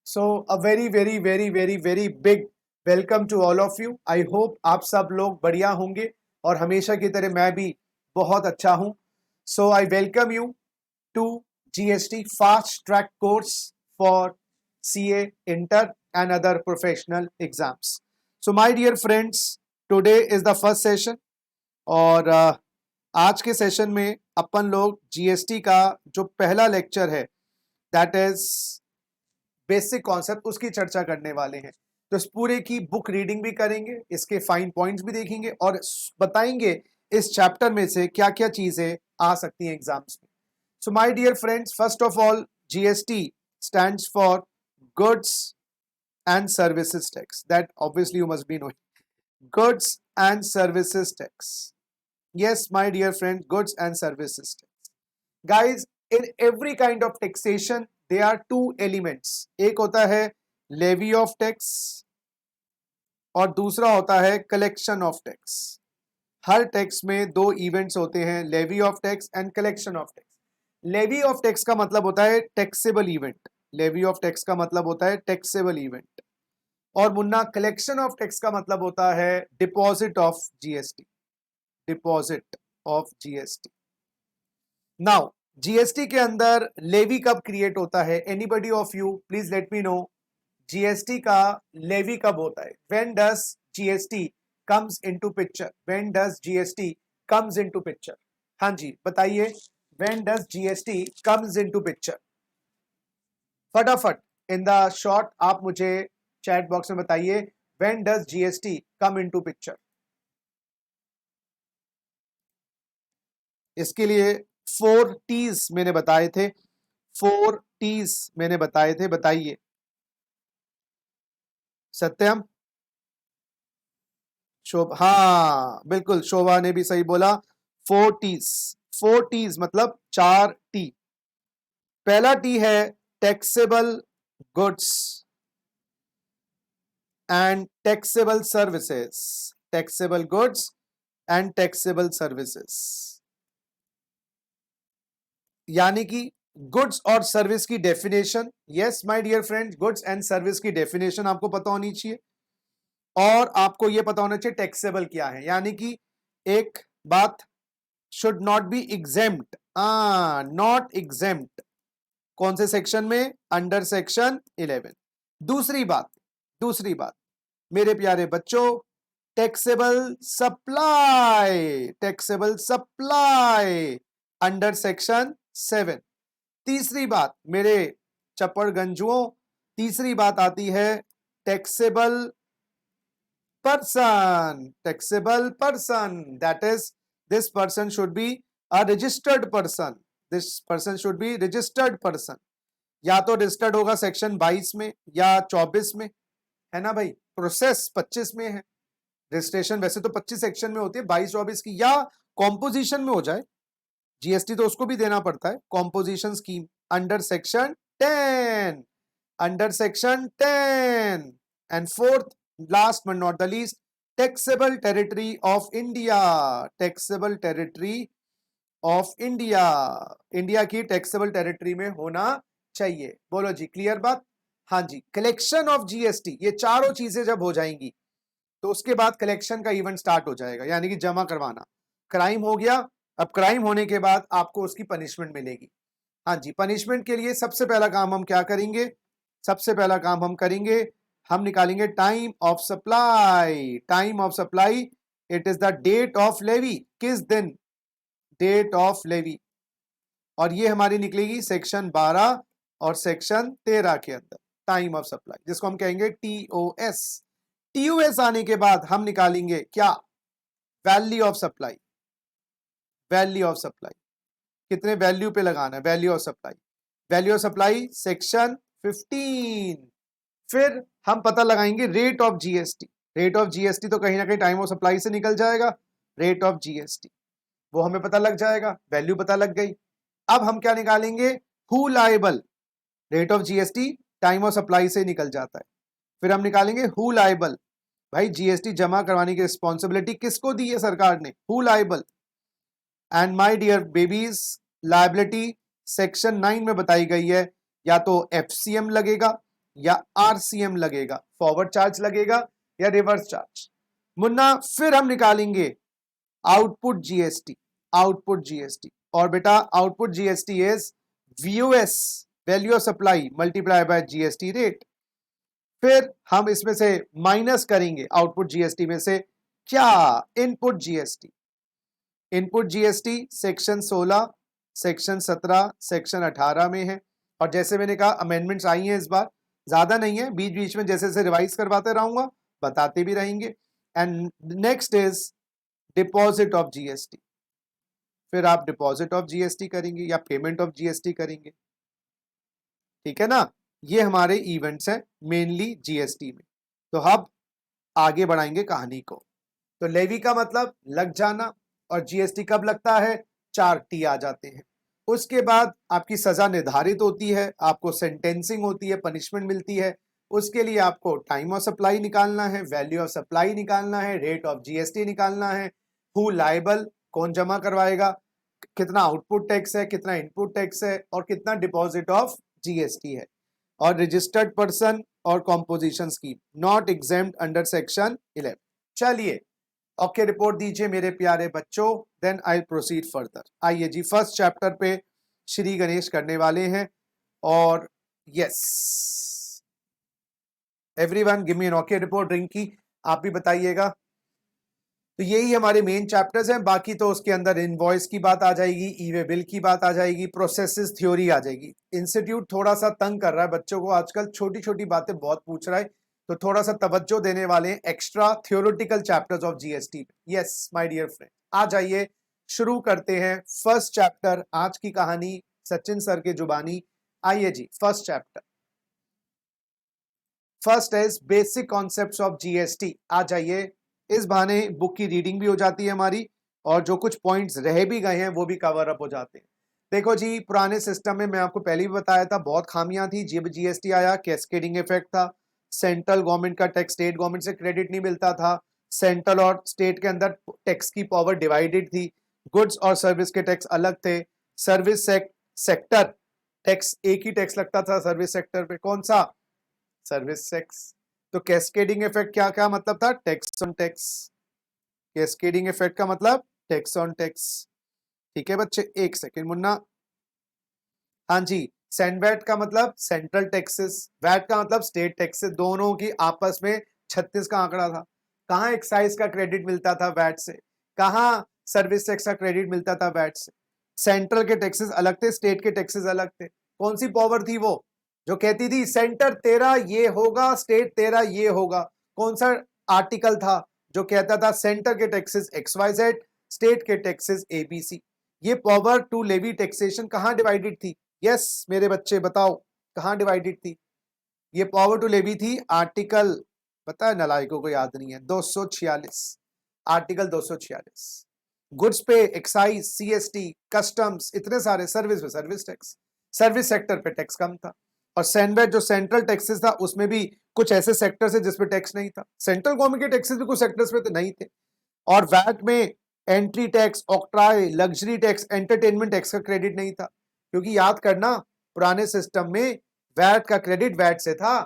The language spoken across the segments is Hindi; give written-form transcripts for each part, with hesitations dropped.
So a very big welcome to all of you. I hope आप सब लोग बढ़िया होंगे और हमेशा की तरह मैं भी बहुत अच्छा हूं। So I welcome you to GST fast track course for CA inter and other professional exams. So my dear friends, today is the first session और आज के सेशन में अपन लोग जीएसटी का जो पहला लेक्चर है दैट इज बेसिक कॉन्सेप्ट उसकी चर्चा करने वाले हैं। तो इस पूरे की बुक रीडिंग भी करेंगे, इसके फाइन पॉइंट्स भी देखेंगे और बताएंगे इस चैप्टर में से क्या क्या चीजें आ सकती हैं एग्जाम्स में। So my dear friends, first of all GST stands for goods and services tax, that obviously you must be knowing. Goods and services tax, yes my dear friend, goods and services tax. Guys, in every kind of taxation there are two elements. एक होता है levy of tax और दूसरा होता है collection of tax. हर टैक्स में दो इवेंट्स होते हैं, levy of tax and collection of tax. Levy of tax का मतलब होता है taxable event, levy of tax का मतलब होता है टैक्सेबल इवेंट। और मुन्ना कलेक्शन ऑफ टैक्स का मतलब होता है deposit of GST, deposit of GST. Now GST के अंदर लेवी कब क्रिएट होता है? Anybody of you please let me know, GST का लेवी कब होता है? When does GST comes into picture? When does GST comes into picture? हाँ जी बताइए, when does GST comes into picture? फटाफट इन द शॉर्ट आप मुझे चैट बॉक्स में बताइए, when does GST come into picture? इसके लिए 4 T's मैंने बताए थे, 4 T's मैंने बताए थे, बताइए। सत्यम, शोभा, हाँ बिल्कुल शोभा ने भी सही बोला। 4 T's, 4 T's मतलब 4 T। पहला टी है taxable goods and taxable services, taxable goods and taxable services, यानी कि गुड्स और सर्विस की definition. Yes my dear friends, goods and service की डेफिनेशन आपको पता होनी चाहिए और आपको यह पता होना चाहिए टैक्सेबल क्या है, यानी कि एक बात should not be exempt, not exempt. कौन से सेक्शन में? Under section 11। दूसरी बात, दूसरी बात मेरे प्यारे बच्चों, taxable supply, taxable supply under section 7। तीसरी बात मेरे चप्पड़ गंजुओं, तीसरी बात आती है taxable person, taxable person, that is this person should be a registered person, this person should be registered person. या तो रजिस्टर्ड होगा सेक्शन 22 में या 24 में, है ना भाई? प्रोसेस 25 में है, रजिस्ट्रेशन वैसे तो 25 सेक्शन में होती है, 22-24 की, या कॉम्पोजिशन में हो जाए, जीएसटी तो उसको भी देना पड़ता है, composition scheme under section 10, under section 10। And fourth last but not the least, taxable territory of India, taxable territory of India, India की टैक्सेबल टेरिटरी में होना चाहिए। बोलो जी, क्लियर बात? हाँ जी, कलेक्शन ऑफ जीएसटी, ये चारों चीजें जब हो जाएंगी तो उसके बाद कलेक्शन का इवेंट स्टार्ट हो जाएगा, यानी कि जमा करवाना। क्राइम हो गया, अब क्राइम होने के बाद आपको उसकी पनिशमेंट मिलेगी। हाँ जी, पनिशमेंट के लिए सबसे पहला काम हम क्या करेंगे? सबसे पहला काम हम करेंगे, हम निकालेंगे time of supply, time of supply, it is the date of levy, किस दिन? Date of levy. और ये हमारी निकलेगी सेक्शन 12 और सेक्शन 13 के अंदर, टाइम ऑफ सप्लाई, जिसको हम कहेंगे टीओएस। टीओएस आने के बाद हम निकालेंगे क्या? Value of supply, value of supply, कितने वैल्यू पे लगाना है? Value of supply, value of supply section 15। फिर हम पता लगाएंगे rate of GST, rate of GST तो कहीं ना कहीं टाइम ऑफ सप्लाई से निकल जाएगा, रेट ऑफ जीएसटी वो हमें पता लग जाएगा, वैल्यू पता लग गई। अब हम क्या निकालेंगे? Who liable, rate of GST time of supply से निकल जाता है। फिर हम निकालेंगे हु लायबल, भाई जीएसटी जमा करवाने की रिस्पॉन्सिबिलिटी किसको दी है सरकार ने? Who liable. And my dear babies, liability section 9 में बताई गई है, या तो एफसीएम लगेगा या आरसीएम लगेगा, फॉरवर्ड चार्ज लगेगा या रिवर्स चार्ज। मुन्ना फिर हम निकालेंगे आउटपुट जीएसटी, आउटपुट जीएसटी, और बेटा output GST is VOS, value of supply multiply by GST rate. फिर हम इसमें से माइनस करेंगे आउटपुट जीएसटी में से क्या, input GST. Input GST section 16, section 17, section 18 में है, और जैसे मैंने कहा अमेंडमेंट्स आई हैं इस बार, ज्यादा नहीं है, बीच बीच में जैसे जैसे रिवाइज करवाते रहूंगा, बताते भी रहेंगे। And next is deposit of GST, फिर आप डिपॉजिट ऑफ जीएसटी करेंगे या पेमेंट ऑफ जीएसटी करेंगे, ठीक है ना। ये हमारे इवेंट्स हैं मेनली जीएसटी में। तो अब आगे बढ़ाएंगे कहानी को। तो लेवी का मतलब लग जाना, और जीएसटी कब लगता है, 4T आ जाते हैं। उसके बाद आपकी सजा निर्धारित होती है, आपको सेंटेंसिंग होती है, पनिशमेंट मिलती है। उसके लिए आपको टाइम ऑफ सप्लाई निकालना है, वैल्यू ऑफ सप्लाई निकालना है, रेट ऑफ जीएसटी निकालना है, हु लायबल, कौन जमा करवाएगा, कितना आउटपुट टैक्स है, कितना इनपुट टैक्स है, और कितना डिपॉजिट ऑफ जीएसटी है, और रजिस्टर्ड पर्सन और composition scheme not exempt under section 11। चलिए ओके रिपोर्ट दीजिए मेरे प्यारे बच्चों, देन आई प्रोसीड फर्दर। आइए जी फर्स्ट चैप्टर पे श्री गणेश करने वाले हैं, और yes everyone give me an okay report. Rinki आप भी बताइएगा। तो यही हमारे मेन चैप्टर्स हैं, बाकी तो उसके अंदर इनवॉइस की बात आ जाएगी, ई वे बिल की बात आ जाएगी, प्रोसेसेस थ्योरी आ जाएगी। इंस्टीट्यूट थोड़ा सा तंग कर रहा है बच्चों को आजकल, छोटी छोटी बातें बहुत पूछ रहा है, तो थोड़ा सा तवज्जो देने वाले हैं extra theoretical chapters of GST. Yes my dear friend, आ जाइए शुरू करते हैं फर्स्ट चैप्टर, आज की कहानी सचिन सर के जुबानी। आइए जी first chapter, first is basic concepts of GST. आ जाइए, इस बहाने बुक की रीडिंग भी हो जाती है हमारी, और जो कुछ पॉइंट्स रह भी गए हैं वो भी कवर अप हो जाते हैं। देखो जी, पुराने सिस्टम में मैं आपको पहले भी बताया था बहुत खामियां थी। जब जीएसटी आया कैस्केडिंग इफेक्ट था, सेंट्रल गवर्नमेंट का टैक्स स्टेट गवर्नमेंट से क्रेडिट नहीं मिलता था, सेंट्रल और स्टेट के अंदर टैक्स की पावर डिवाइडेड थी, गुड्स और सर्विस के टैक्स अलग थे, सर्विस सेक्टर टैक्स एक ही टैक्स लगता था सर्विस सेक्टर पे, कौन सा, सर्विस टैक्स। तो कैस्केडिंग इफेक्ट क्या क्या मतलब था, tax on tax. Cascading effect का मतलब टैक्स ऑन टैक्स, ठीक है बच्चे। एक सेकेंड मुन्ना, हाँ जी, सेंडवैट का मतलब सेंट्रल टैक्सेस, वैट का मतलब स्टेट टैक्सेस, दोनों की आपस में 36 का आंकड़ा था। कहाँ एक्साइज का क्रेडिट मिलता था वैट से, कहाँ सर्विस टैक्स का क्रेडिट मिलता था वैट से। सेंट्रल के टैक्सेस अलग थे, स्टेट के टैक्सेस अलग थे। कौन सी पावर थी वो जो कहती थी सेंटर तेरा ये होगा, स्टेट तेरा ये होगा? कौन सा आर्टिकल था जो कहता था सेंटर के टैक्सेस XYZ, स्टेट के टैक्सेस ABC? ये पावर टू लेवी टैक्सेशन कहाँ डिवाइडेड थी? यस मेरे बच्चे बताओ, कहाँ डिवाइडेड थी ये पावर टू लेवी? थी आर्टिकल, पता है नलायकों को याद नहीं है, 246, आर्टिकल 246। गुड्स पे एक्साइज, CST, कस्टम्स, इतने सारे, सर्विस पे सर्विस टैक्स, सर्विस सेक्टर पे टैक्स कम था। और सेंडवेट जो सेंट्रल टैक्सेस था उसमें भी कुछ ऐसे सेक्टर्स है जिसपे टैक्स नहीं था, सेंट्रल गवर्नमेंट के टैक्सेस भी कुछ सेक्टर्स पे तो नहीं थे। और वैट में entry tax, octroi, luxury tax, entertainment tax का क्रेडिट नहीं था, क्योंकि याद करना पुराने सिस्टम में वैट का क्रेडिट वैट से था,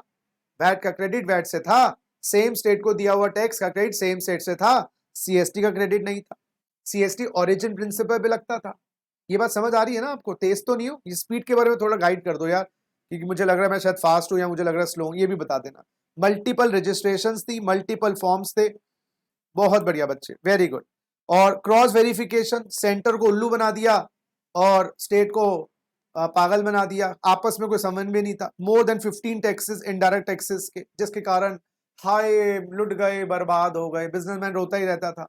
वैट का क्रेडिट वैट से था, सेम स्टेट को दिया हुआ टैक्स का क्रेडिट सेम स्टेट से था, CST का क्रेडिट नहीं था। CST ओरिजिन प्रिंसिपल पे लगता था। ये बात समझ आ रही है ना आपको? तेज तो नहीं हो, ये स्पीड के बारे में थोड़ा गाइड कर दो यार, क्योंकि मुझे लग रहा है मैं शायद फास्ट हूँ या मुझे लग रहा है स्लो हूँ, ये भी बता देना। मल्टीपल रजिस्ट्रेशंस थी, मल्टीपल फॉर्म्स थे, बहुत बढ़िया बच्चे, वेरी गुड। और क्रॉस वेरिफिकेशन, सेंटर को उल्लू बना दिया और स्टेट को पागल बना दिया, आपस में कोई संबंध भी नहीं था। More than 15 taxes indirect taxes के, जिसके कारण हाय लुट गए, बर्बाद हो गए, बिजनेसमैन रोता ही रहता था,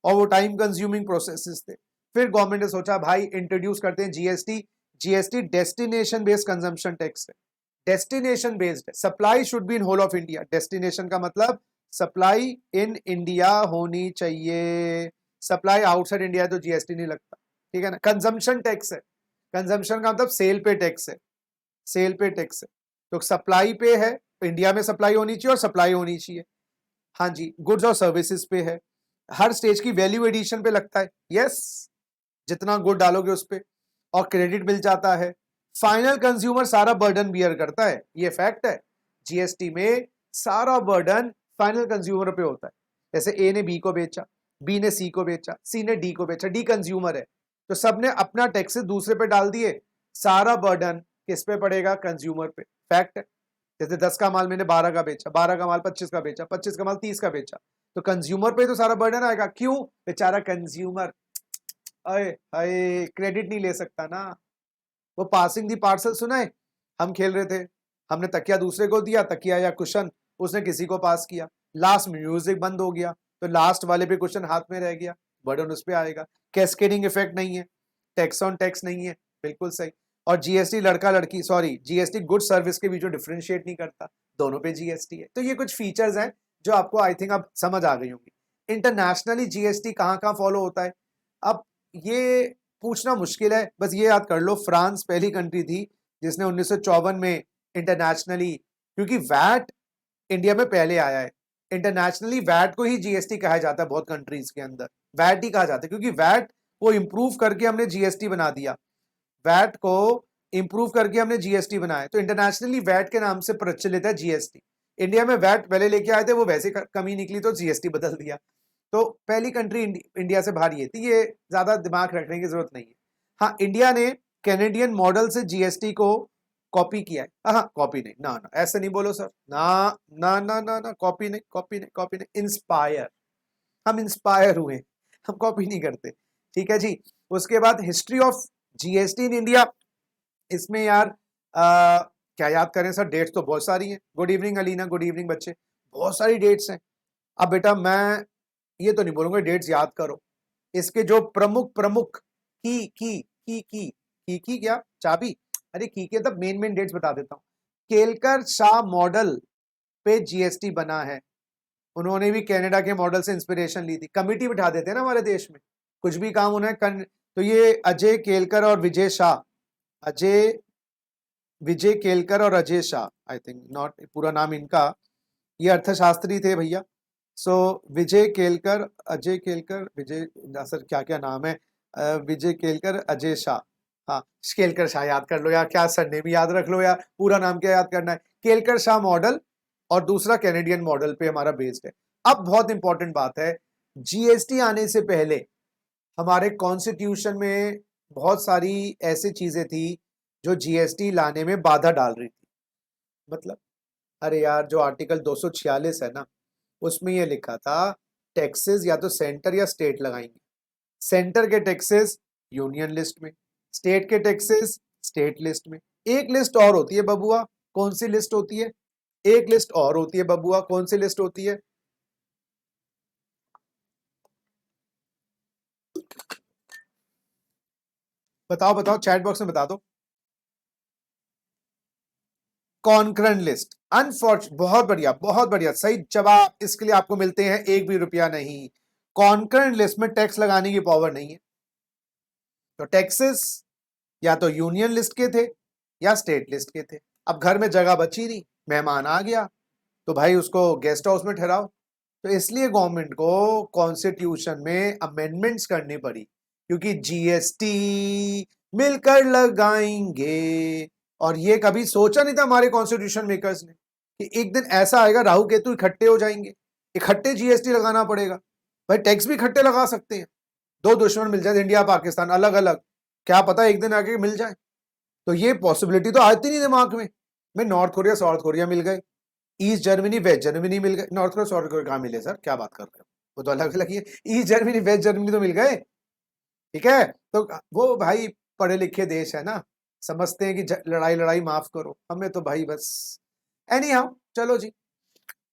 और वो टाइम कंज्यूमिंग प्रोसेसेस थे। फिर गवर्नमेंट ने सोचा भाई इंट्रोड्यूस करते हैं GST. GST destination based consumption tax है, डेस्टिनेशन बेस्ड है। Supply should be in whole of India, destination का मतलब सप्लाई इन इंडिया होनी चाहिए, सप्लाई आउटसाइड इंडिया तो जीएसटी नहीं लगता, ठीक है ना। कंजम्पशन टैक्स है, कंजम्पशन का मतलब सेल पे टैक्स है, सेल पे टैक्स है। तो सप्लाई पे है, इंडिया में सप्लाई होनी चाहिए और सप्लाई होनी चाहिए, हाँ जी। गुड्स और सर्विसेज पे है, हर स्टेज की वैल्यू एडिशन पे लगता है, यस, जितना गुड डालोगे उस पे, और क्रेडिट मिल जाता है। फाइनल कंज्यूमर सारा बर्डन बियर करता है, ये फैक्ट है। जीएसटी में सारा बर्डन फाइनल कंज्यूमर पे होता है। जैसे ए ने बी को बेचा, बी ने सी को बेचा, सी ने डी को बेचा, डी कंज्यूमर है, तो सबने अपना टैक्सेस दूसरे पे डाल दिए, सारा बर्डन किस पे पड़ेगा? कंज्यूमर पे। फैक्ट है। जैसे 10 का माल मैंने 12 का बेचा, 12 का माल 25 का बेचा, 25 का माल 30 का बेचा, तो कंज्यूमर पे तो सारा बर्डन आएगा। क्यों? बेचारा कंज्यूमर अरे अरे क्रेडिट नहीं ले सकता ना। वो पासिंग दी पार्सल सुना है, हम खेल रहे थे, हमने तकिया दूसरे को दिया, तकिया या कुशन, उसने किसी को पास किया, लास्ट में म्यूजिक बंद हो गया, तो लास्ट वाले पे क्वेश्चन हाथ में रह गया, बर्डन उस पर आएगा। कैस्केडिंग इफेक्ट नहीं है, टैक्स ऑन टैक्स नहीं है, बिल्कुल सही। और जीएसटी लड़का लड़की, सॉरी जीएसटी गुड सर्विस के बीच में डिफरेंशिएट नहीं करता, दोनों पे जीएसटी है। तो ये कुछ फीचर्स हैं जो आपको आई थिंक अब समझ आ गई होंगी। इंटरनेशनली जीएसटी कहाँ कहाँ फॉलो होता है, अब ये पूछना मुश्किल है, बस ये याद कर लो फ्रांस पहली कंट्री थी जिसने 1954 में इंटरनेशनली, क्योंकि वैट इंडिया में पहले आया है, इंटरनेशनली वैट को ही जीएसटी कहा जाता है, बहुत कंट्रीज के अंदर वैट ही कहा जाता है, क्योंकि वैट को इंप्रूव करके हमने जीएसटी बना दिया, वैट को इंप्रूव करके हमने जीएसटी बनाया, तो इंटरनेशनली वैट के नाम से प्रचलित है जीएसटी। इंडिया में वैट पहले लेके आए थे, वो वैसे कमी निकली तो जीएसटी बदल दिया, तो पहली कंट्री इंडिया से बाहर ये थी, ये ज्यादा दिमाग रखने की जरूरत नहीं है। हाँ, इंडिया ने कैनेडियन मॉडल से जीएसटी को कॉपी किया है। हाँ कॉपी नहीं, ना ना ऐसे नहीं बोलो सर, ना ना ना ना ना, कॉपी नहीं कॉपी नहीं कॉपी नहीं, इंस्पायर, हम इंस्पायर हुए, हम कॉपी नहीं करते, ठीक है जी। उसके बाद history of GST in India, इसमें यार क्या याद करें सर, डेट्स तो बहुत सारी हैं। Good evening Alina, good evening बच्चे, बहुत सारी डेट्स हैं। अब बेटा मैं ये तो नहीं बोलूंगा डेट्स याद करो, इसके जो प्रमुख प्रमुख की क्या चाबी, अरे की के तब मेन डेट्स बता देता हूँ। केलकर शाह मॉडल पे जीएसटी बना है, उन्होंने भी कनाडा के मॉडल से इंस्पिरेशन ली थी। कमिटी बिठा देते हैं ना हमारे देश में, कुछ भी काम उन्हें तो ये अजय केलकर और विजय शाह, विजय केलकर और Ajay Shah, I think not पूरा नाम इनका, ये अर्थशास्त्री थे भैया। सो विजय केलकर, अजय केलकर, विजय सर क्या क्या नाम है, विजय केलकर, अजय शाह, हाँ केलकर शाह याद कर लो यार, क्या सरनेम भी याद रख लो यार, पूरा नाम क्या याद करना है। केलकर शाह मॉडल और दूसरा कैनेडियन मॉडल पे हमारा बेस्ड है। अब बहुत इंपॉर्टेंट बात है, जीएसटी आने से पहले हमारे कॉन्स्टिट्यूशन में बहुत सारी ऐसी चीजें थी जो जीएसटी लाने में बाधा डाल रही थी। मतलब अरे यार जो आर्टिकल 246 है ना, उसमें ये लिखा था टैक्सेस या तो सेंटर या स्टेट लगाएंगे, सेंटर के टैक्सेस यूनियन लिस्ट में, स्टेट के टैक्सेस स्टेट लिस्ट में। एक लिस्ट और होती है बबुआ, कौन सी लिस्ट होती है? एक लिस्ट और होती है बबुआ, कौन सी लिस्ट होती है? बताओ बताओ, चैट बॉक्स में बता दो। कॉन्करेंट लिस्ट, अनफॉर्चुनेट, बहुत बढ़िया सही जवाब, इसके लिए आपको मिलते हैं 1 भी रुपया नहीं। कॉन्करेंट लिस्ट में टैक्स लगाने की पावर नहीं है, तो टैक्सेस या तो यूनियन लिस्ट के थे या स्टेट लिस्ट के थे। अब घर में जगह बची नहीं, मेहमान आ गया तो भाई उसको गेस्ट हाउस में ठहराओ, तो इसलिए गवर्नमेंट को कॉन्स्टिट्यूशन में अमेंडमेंट्स करनी पड़ी, क्योंकि जीएसटी मिलकर लगाएंगे। और ये कभी सोचा नहीं था हमारे कॉन्स्टिट्यूशन मेकर्स ने कि एक दिन ऐसा आएगा राहु केतु इकट्ठे हो जाएंगे, इकट्ठे जीएसटी लगाना पड़ेगा। भाई टैक्स भी इकट्ठे लगा सकते हैं, दो दुश्मन मिल जाए, इंडिया पाकिस्तान अलग अलग, क्या पता एक दिन आके मिल जाए, तो ये पॉसिबिलिटी तो आती नहीं दिमाग में। नॉर्थ कोरिया साउथ कोरिया मिल गए, ईस्ट जर्मनी वेस्ट जर्मनी मिल गए, नॉर्थ कोरिया साउथ कोरिया कहाँ मिले सर, क्या बात कर रहे हो, वो तो अलग अलग ही है। ईस्ट जर्मनी वेस्ट जर्मनी तो मिल गए, ठीक है, तो वो भाई पढ़े लिखे देश है ना, समझते हैं कि लड़ाई लड़ाई माफ करो, हमें तो भाई बस एनी हाउ। चलो जी,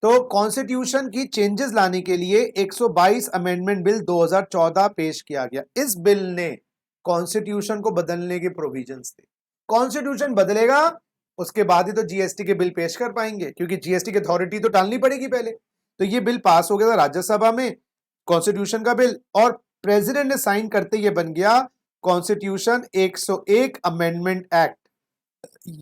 तो कॉन्स्टिट्यूशन की चेंजेस लाने के लिए 122 अमेंडमेंट बिल 2014 पेश किया गया। इस बिल ने कॉन्स्टिट्यूशन को बदलने के प्रोविजंस थे। कॉन्स्टिट्यूशन बदलेगा उसके बाद ही तो जीएसटी के बिल पेश कर पाएंगे, क्योंकि जीएसटी की अथॉरिटी तो डालनी पड़ेगी पहले। तो ये बिल पास हो गया था राज्यसभा में, कॉन्स्टिट्यूशन का बिल, और प्रेसिडेंट ने साइन करते ये बन गया कॉन्स्टिट्यूशन 101 अमेंडमेंट एक्ट।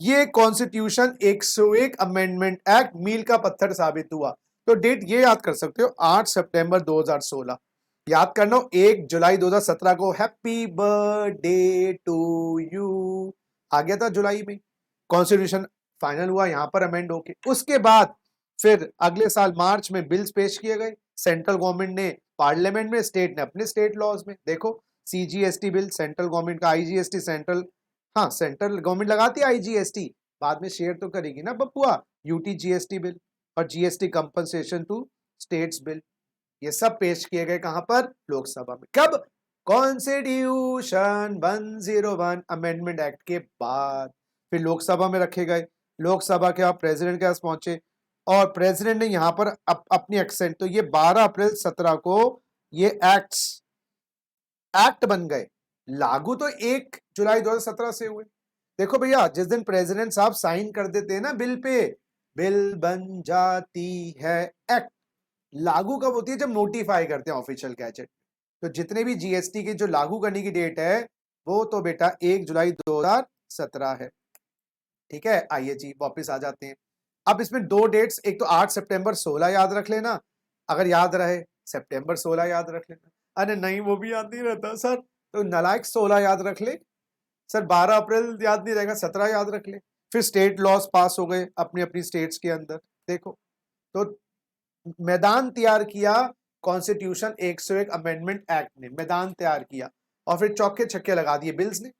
ये कॉन्स्टिट्यूशन 101 अमेंडमेंट एक्ट मील का पत्थर साबित हुआ। तो डेट ये याद कर सकते हो, 8 सितंबर 2016 याद करना, 1 जुलाई 2017 को हैप्पी बर्थडे टू यू आ गया था जुलाई में, कॉन्स्टिट्यूशन फाइनल हुआ यहाँ पर अमेंड होके। उसके बाद फिर अगले साल मार्च में बिल्स पेश किए गए, सेंट्रल गवर्नमेंट ने पार्लियामेंट में, स्टेट ने अपने स्टेट लॉज में। देखो सीजीएसटी बिल सेंट्रल गवर्नमेंट का, आईजीएसटी सेंट्रल, हाँ सेंट्रल गवर्नमेंट लगाती है आईजीएसटी, बाद में शेयर तो करेगी ना बपुआ, यूटी जीएसटी बिल और GST compensation to states bill, ये सब पेश किए गए कहां पर, लोकसभा में। कब, कॉन्स्टिट्यूशन 101 अमेंडमेंट एक्ट के बाद फिर लोकसभा में रखे गए। लोकसभा के प्रेसिडेंट के पास पहुंचे और प्रेसिडेंट ने यहां पर अपनी एक्सेंट, तो ये 12 अप्रैल 17 को ये एक्ट बन गए। लागू तो 1 जुलाई 2017 से हुए। देखो भैया, जिस दिन प्रेसिडेंट साहब साइन कर देते हैं ना बिल पे, बिल बन जाती है एक्ट। लागू कब होती है, जब नोटिफाई करते हैं ऑफिशियल गैजेट। तो जितने भी जीएसटी की जो लागू करने की डेट है वो तो बेटा 1 जुलाई 2017 है। ठीक है, आइए जी वापस आ जाते हैं। अब इसमें 2 डेट्स, एक तो 8 सितंबर 16 याद रख लेना, अगर याद रहे सितंबर 16 याद रख लेना। अरे नहीं वो भी याद नहीं रहता सर, तो नालायक 16 याद रख ले सर, 12 अप्रैल याद नहीं रहेगा, 17 याद रख ले। फिर स्टेट लॉज पास हो गए अपनी अपनी स्टेट्स के अंदर। देखो तो मैदान तैयार किया कॉन्स्टिट्यूशन 101 अमेंडमेंट एक्ट ने, मैदान तैयार किया और फिर चौके छक्के लगा दिए बिल्स ने।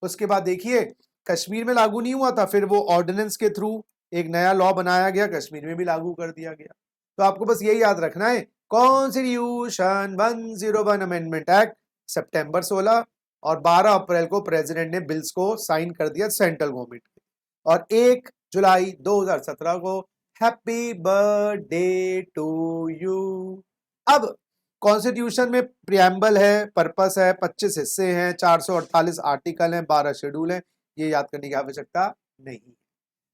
उसके बाद देखिए कश्मीर में लागू नहीं हुआ था, फिर वो ऑर्डिनेंस के थ्रू एक नया लॉ बनाया गया, कश्मीर में भी लागू कर दिया गया। तो आपको बस यही याद रखना है, कॉन्स्टिट्यूशन 101 अमेंडमेंट एक्ट सितंबर 16 और 12 अप्रैल को प्रेसिडेंट ने बिल्स को साइन कर दिया सेंट्रल गवर्नमेंट के, और 1 जुलाई 2017 को हैप्पी बर्थडे टू यू। अब कॉन्स्टिट्यूशन में प्रियम्बल है, पर्पस है, 25 हिस्से हैं, 448 आर्टिकल हैं, 12 शेड्यूल हैं, ये याद करने की आवश्यकता नहीं।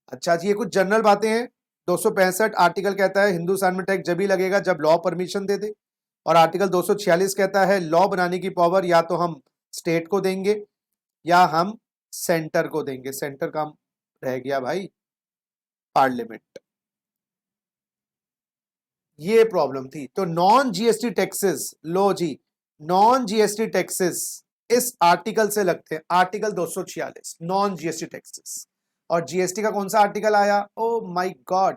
अच्छा जी, ये कुछ जनरल बातें हैं। 265 आर्टिकल कहता है हिंदुस्तान में टैक्स जब ही लगेगा जब लॉ परमिशन दे दे, और आर्टिकल 246 कहता है लॉ बनाने की पावर या तो हम स्टेट को देंगे या हम सेंटर को देंगे। सेंटर का रह गया भाई पार्लियामेंट, ये प्रॉब्लम थी। तो नॉन जीएसटी टैक्सेस, लो जी, नॉन जीएसटी टैक्सेस इस आर्टिकल से लगते हैं, आर्टिकल 246 नॉन जीएसटी टैक्सेस। और जीएसटी का कौन सा आर्टिकल आया, ओ माय गॉड,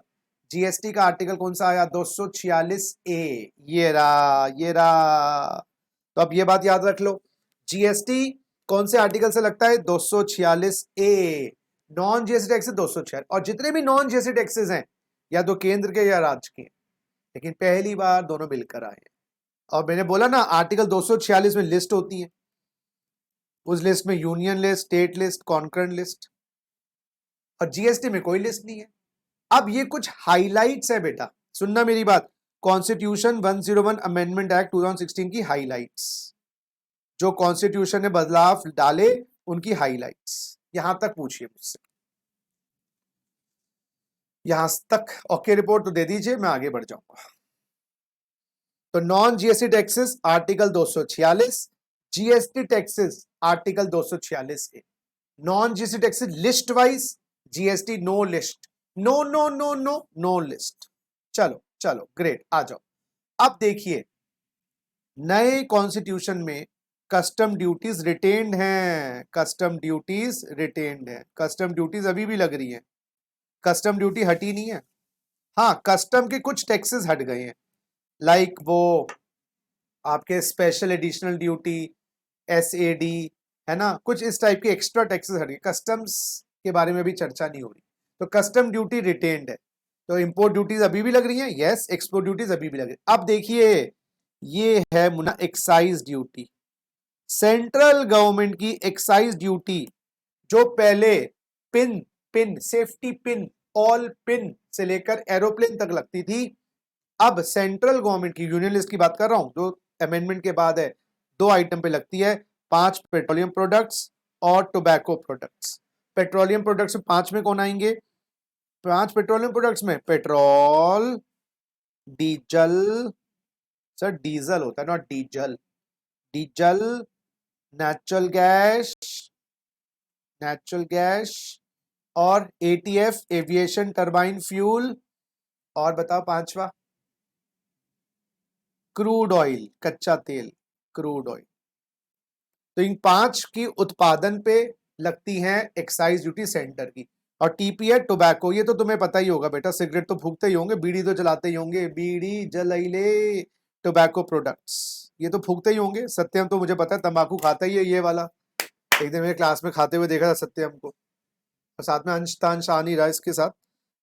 जीएसटी का आर्टिकल कौन सा आया, 246 ए, ये रहा। तो अब ये बात याद रख लो, जीएसटी कौन से आर्टिकल से लगता है, 246 ए, नॉन जीएसटी टैक्सेस 246। और जितने भी नॉन जीएसटी टैक्सेस हैं या तो केंद्र के या राज्य के, लेकिन पहली बार दोनों मिलकर आए। और मैंने बोला ना आर्टिकल 246 में लिस्ट होती है, उस लिस्ट में union list, state list, concurrent list, और जीएसटी में कोई लिस्ट नहीं है। अब ये कुछ हाइलाइट्स है बेटा, सुनना मेरी बात, कॉन्स्टिट्यूशन 101 अमेंडमेंट एक्ट 2016 की हाइलाइट्स, जो कॉन्स्टिट्यूशन ने बदलाव डाले उनकी हाइलाइट्स, यहां तक पूछिए मुझसे, यहां तक ओके रिपोर्ट तो दे दीजिए, मैं आगे बढ़ जाऊंगा। तो non GST taxes article 246, GST taxes article 246 A. Non GST taxes list wise, GST no list, no no no no no list. चलो चलो ग्रेट, आ जाओ। अब देखिए नए कॉन्स्टिट्यूशन में कस्टम ड्यूटीज रिटेन्ड हैं, कस्टम ड्यूटीज रिटेन्ड हैं, कस्टम ड्यूटीज अभी भी लग रही हैं, कस्टम ड्यूटी हटी नहीं है। हाँ, कस्टम के कुछ टैक्सेस हट गए हैं, लाइक वो आपके स्पेशल एडिशनल ड्यूटी, एसएडी, है ना, कुछ इस टाइप के एक्स्ट्रा टैक्सेस हट गए, कस्टम्स के बारे में भी चर्चा नहीं हो रही। तो कस्टम ड्यूटी रिटेन्ड है। तो इंपोर्ट ड्यूटीज अभी भी लग रही हैं, यस, एक्सपोर्ट ड्यूटीज अभी भी लग रही है। अब देखिए ये है Munna excise duty, central government की एक्साइज ड्यूटी, जो पहले pin pin safety pin, all pin से लेकर एरोप्लेन तक लगती थी, अब सेंट्रल गवर्नमेंट की, यूनियन लिस्ट की बात कर रहा हूं जो अमेंडमेंट के बाद है, 2 आइटम पे लगती है, 5 पेट्रोलियम प्रोडक्ट्स और टोबैको प्रोडक्ट्स। पेट्रोलियम प्रोडक्ट्स में 5 में कौन आएंगे, 5 पेट्रोलियम प्रोडक्ट्स में पेट्रोल, डीजल, सर डीजल होता है not diesel, diesel, natural gas और एटीएफ, एविएशन टरबाइन फ्यूल, और बताओ 5वां क्रूड ऑयल, कच्चा तेल, क्रूड ऑयल। तो इन 5 की उत्पादन पे लगती हैं एक्साइज ड्यूटी सेंटर की। और टीपी है टोबैको, ये तो तुम्हें पता ही होगा बेटा, सिगरेट तो फूकते ही होंगे, बीड़ी तो जलाते ही होंगे, बीड़ी जलैले, टोबैको प्रोडक्ट्स ये तो फूकते ही होंगे। सत्यम तो मुझे पता है तंबाकू खाता ही है ये वाला, एक दिन मेरे क्लास में खाते हुए देखा था सत्यम को, और साथ में अंश तांश आ नहीं रहा इसके साथ,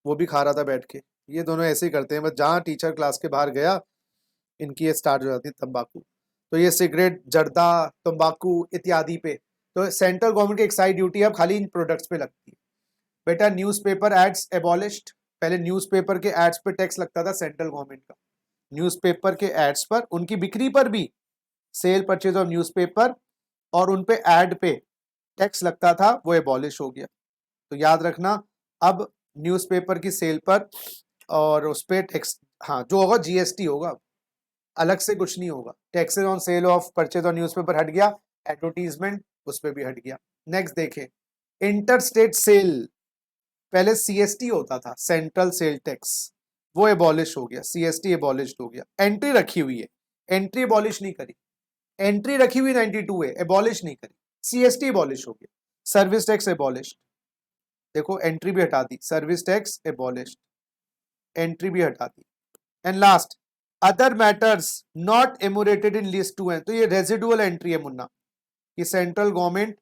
वो भी खा रहा था बैठ के। ये दोनों ऐसे ही करते हैं, बस जहाँ टीचर क्लास के बाहर गया इनकी ये स्टार्ट हो जाती है तंबाकू। तो ये सिगरेट, जर्दा, तंबाकू इत्यादि पे तो सेंट्रल गवर्नमेंट की एक्साइज ड्यूटी अब खाली इन प्रोडक्ट्स पे लगती है। बेटा न्यूज़पेपर एड्स एबॉलिश्ड, पहले न्यूज़पेपर के एड्स पे टैक्स लगता था सेंट्रल गवर्नमेंट का, न्यूज़पेपर के एड्स पर, उनकी बिक्री पर भी, सेल परचेज ऑफ न्यूज़पेपर और उन पे एड पे टैक्स लगता था, वो एबॉलिश हो गया। तो याद रखना अब न्यूज़पेपर की सेल पर और उस पे टैक्स, हाँ जो होगा जीएसटी होगा, अलग से कुछ नहीं होगा। Taxes on sale of purchase on newspaper हट गया, एडवर्टीजमेंट उस पे भी हट गया। नेक्स्ट देखें, इंटर स्टेट सेल, पहले सीएसटी होता था, सेंट्रल सेल टैक्स, वो एबॉलिश हो गया, सीएसटी एबॉलिश हो गया। एंट्री रखी हुई है, एंट्री एबॉलिश नहीं करी, एंट्री रखी हुई 92 है, एबॉलिश नहीं करी, सीएसटी एबॉलिश हो गया। सर्विस टैक्स एबॉलिश, देखो एंट्री भी हटा दी, सर्विस टैक्स एबॉलिश, एंट्री भी हटा दी। And last other matters not enumerated in list 2 है, तो ये रेजिडुअल एंट्री है मुन्ना, कि सेंट्रल गवर्नमेंट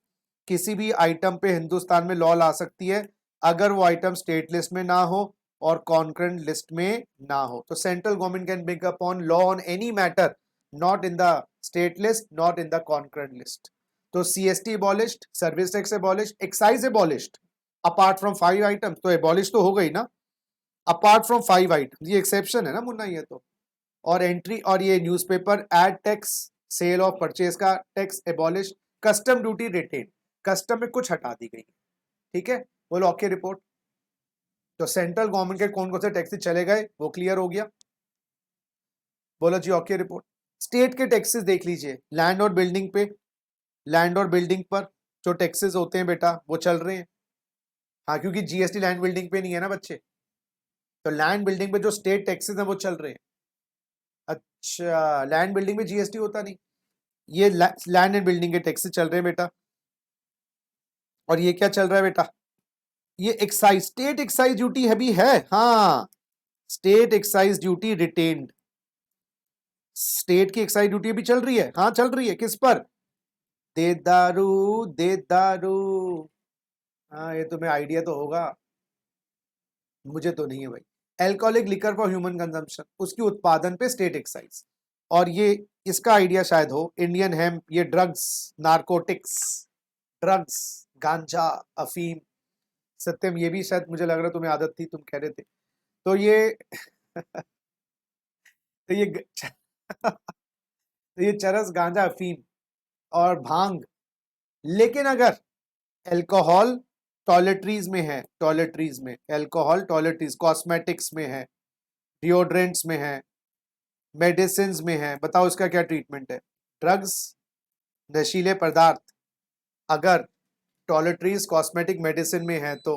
किसी भी आइटम पे हिंदुस्तान में लॉ ला सकती है अगर वो आइटम स्टेट लिस्ट में ना हो और कॉन्करेंट लिस्ट में ना हो। तो central government can bring upon law on any matter not in the state list, not in the concurrent list. तो CST abolished, service tax abolished, excise abolished apart from 5 items, तो एबॉलिश तो हो गई ना, अपार्ट फ्रॉम 5 आइटम, ये एक्सेप्शन है ना मुन्ना ये तो। और एंट्री और ये newspaper ad tax, sale of purchase का tax abolish, custom duty retain, custom में कुछ हटा दी गई, ठीक है। बोलो ओके रिपोर्ट। तो सेंट्रल गवर्नमेंट के कौन कौन से टैक्सेस चले गए वो क्लियर हो गया, बोलो जी ओके रिपोर्ट। स्टेट के टैक्सेस देख लीजिए, लैंड और बिल्डिंग पे, लैंड और बिल्डिंग पर जो टैक्सेस होते हैं बेटा वो चल रहे हैं, हाँ क्योंकि जीएसटी लैंड बिल्डिंग पे नहीं है ना बच्चे, तो लैंड बिल्डिंग पे जो स्टेट टैक्सेस हैं वो चल रहे हैं। अच्छा लैंड बिल्डिंग में जीएसटी होता नहीं, ये लैंड एंड बिल्डिंग के टैक्सेस चल रहे हैं बेटा। और ये क्या चल रहा है बेटा, ये एक्साइज, स्टेट एक्साइज ड्यूटी है भी है, हाँ state excise duty retained, state की एक्साइज ड्यूटी भी चल रही है, हाँ चल रही है, किस पर, देदारू, देदारू, हाँ ये तुम्हें आइडिया तो होगा, मुझे तो नहीं है भाई। Alcoholic liquor for human consumption, उसके उत्पादन पे स्टेट एक्साइज। और ये इसका आइडिया शायद हो, इंडियन हेम्प, ये ड्रग्स, नारकोटिक्स, ड्रग्स, गांजा, अफीम, सत्यम ये भी शायद मुझे लग रहा तुम्हें आदत थी, तुम कह रहे थे। तो ये तो ये तो ये चरस, गांजा, अफीम और भांग, लेकिन अगर अल्कोहल टॉयलेटरीज में है, टॉयलेटरीज में अल्कोहल, टॉयलेटरीज कॉस्मेटिक्स में है, डिओड्रेंट्स में है, मेडिसिन में है, बताओ इसका क्या ट्रीटमेंट है। ड्रग्स, नशीले पदार्थ अगर टॉयलेटरीज, कॉस्मेटिक, मेडिसिन में है तो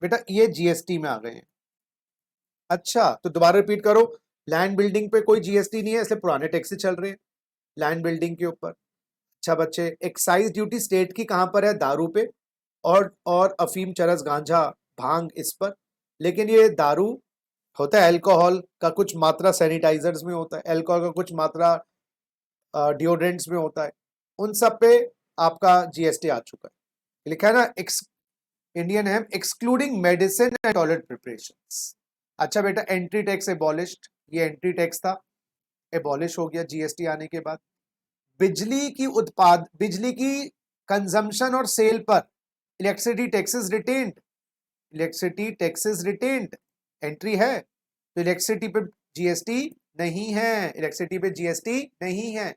बेटा ये जीएसटी में आ गए हैं। अच्छा तो दोबारा रिपीट करो, लैंड बिल्डिंग पे कोई जीएसटी नहीं है, इसलिए पुराने टैक्सेस चल रहे हैं लैंड बिल्डिंग के ऊपर। अच्छा बच्चे, एक्साइज ड्यूटी स्टेट की कहां पर है, दारू पे और अफीम, चरस, गांजा, भांग इस पर। लेकिन ये दारू होता है अल्कोहल का कुछ मात्रा सैनिटाइजर्स में होता है, अल्कोहल का कुछ मात्रा डिओड्रेंट्स में होता है, उन सब पे आपका जीएसटी आ चुका है। लिखा है ना इंडियन है excluding medicine and toilet preparations. अच्छा बेटा एंट्री टैक्स एबॉलिश्ड, ये एंट्री टैक्स था, एबॉलिश हो गया जीएसटी आने के बाद। बिजली की कंजम्पशन और सेल पर electricity taxes retained, electricity taxes retained entry है, तो इलेक्ट्रिसिटी पे जीएसटी नहीं है, इलेक्ट्रिसिटी पे जीएसटी नहीं है।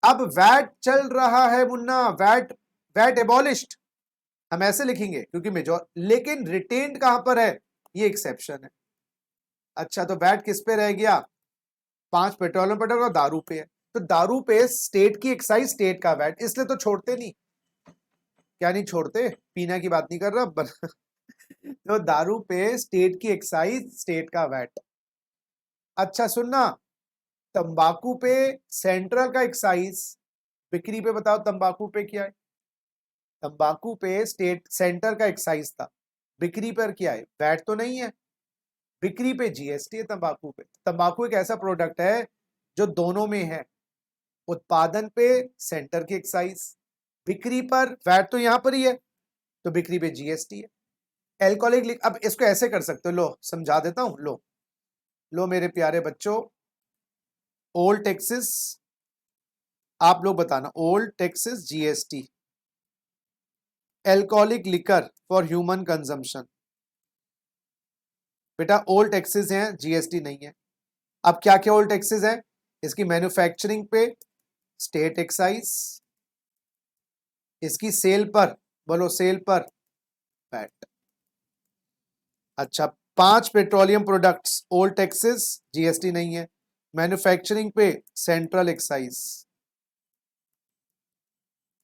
अब वैट चल रहा है मुन्ना, वैट, वैट एबॉलिश्ड हम ऐसे लिखेंगे क्योंकि मेजॉर, लेकिन रिटेन्ड कहां पर है, ये एक्सेप्शन है। अच्छा तो वैट किस पे रह गया, 5 पेट्रोलियम प्रोडक्ट और दारू पे है, तो दारू पे स्टेट की एक्साइज, स्टेट का वैट, इसलिए तो छोड़ते नहीं, क्या नहीं छोड़ते, पीना की बात नहीं कर रहा तो दारू पे स्टेट की एक्साइज, स्टेट का वैट। अच्छा सुनना, तंबाकू पे सेंट्रल का एक्साइज, बिक्री पे बताओ तंबाकू पे क्या है, तंबाकू पे स्टेट सेंटर का एक्साइज था, बिक्री पर क्या है, वैट तो नहीं है, बिक्री पे जीएसटी है तंबाकू पे। तंबाकू एक ऐसा प्रोडक्ट है जो दोनों में है, उत्पादन पे सेंटर की एक्साइज, बिक्री पर वैट तो यहां पर ही है, तो बिक्री पे जीएसटी है। एल्कोहलिक, अब इसको ऐसे कर सकते हो, लो समझा देता हूं, लो मेरे प्यारे बच्चों, ओल्ड टैक्सेस, आप लोग बताना, old taxes GST, alcoholic liquor for human consumption, बेटा ओल्ड टैक्सेस हैं, जीएसटी नहीं है। अब क्या क्या ओल्ड टैक्सेस हैं, इसकी मैन्युफैक्चरिंग पे स्टेट एक्साइज, इसकी सेल पर, बोलो सेल पर वैट। अच्छा, 5 petroleum products old taxes, GST नहीं है, मैन्युफैक्चरिंग पे सेंट्रल एक्साइज,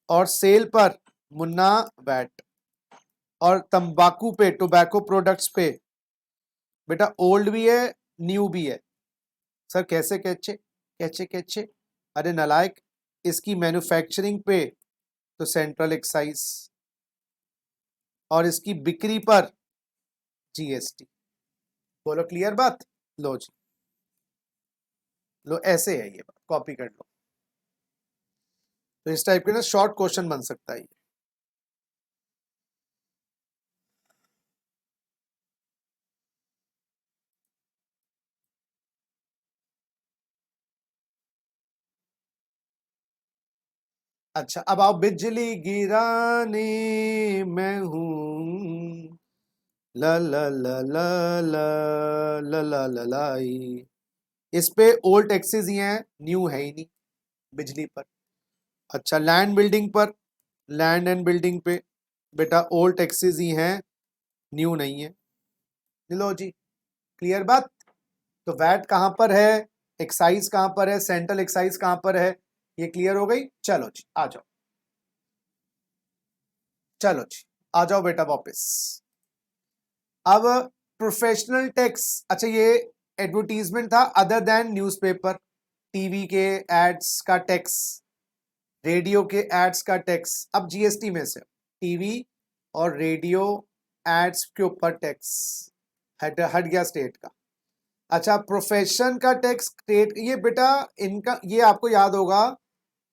और सेल पर मुन्ना वैट, और तंबाकू पे, टोबैको प्रोडक्ट्स पे बेटा ओल्ड भी है न्यू भी है। सर कैसे कैचे कैचे कैचे, अरे नालायक, इसकी मैन्युफैक्चरिंग पे तो सेंट्रल एक्साइज, और इसकी बिक्री पर जीएसटी। बोलो क्लियर बात, लो जी, लो ऐसे है ये बात, कॉपी कर लो। तो इस टाइप के ना शॉर्ट क्वेश्चन बन सकता है ये। अच्छा अब आओ, बिजली गिराने मैं हूं, ला ला ला ला ला ला ला ला लाई। इस पे ओल्ड टैक्सेस ही हैं, न्यू है ही नहीं बिजली पर। अच्छा लैंड बिल्डिंग पर, लैंड एंड बिल्डिंग पे बेटा ओल्ड टैक्सेस ही हैं, न्यू नहीं है। लो जी, क्लियर बात। तो वैट कहां पर है, एक्साइज कहां पर है, सेंट्रल एक्साइज कहां पर है, ये क्लियर हो गई। चलो जी आ जाओ, चलो जी आ जाओ बेटा वापस। अब प्रोफेशनल टैक्स, अच्छा ये एडवर्टीजमेंट था, अदर देन न्यूज़पेपर, टीवी के एड्स का टैक्स, रेडियो के एड्स का टैक्स, अब जीएसटी में से टीवी और रेडियो एड्स के ऊपर टैक्स हट गया स्टेट का। अच्छा प्रोफेशन का टैक्स स्टेट, ये बेटा इनका, ये आपको याद होगा,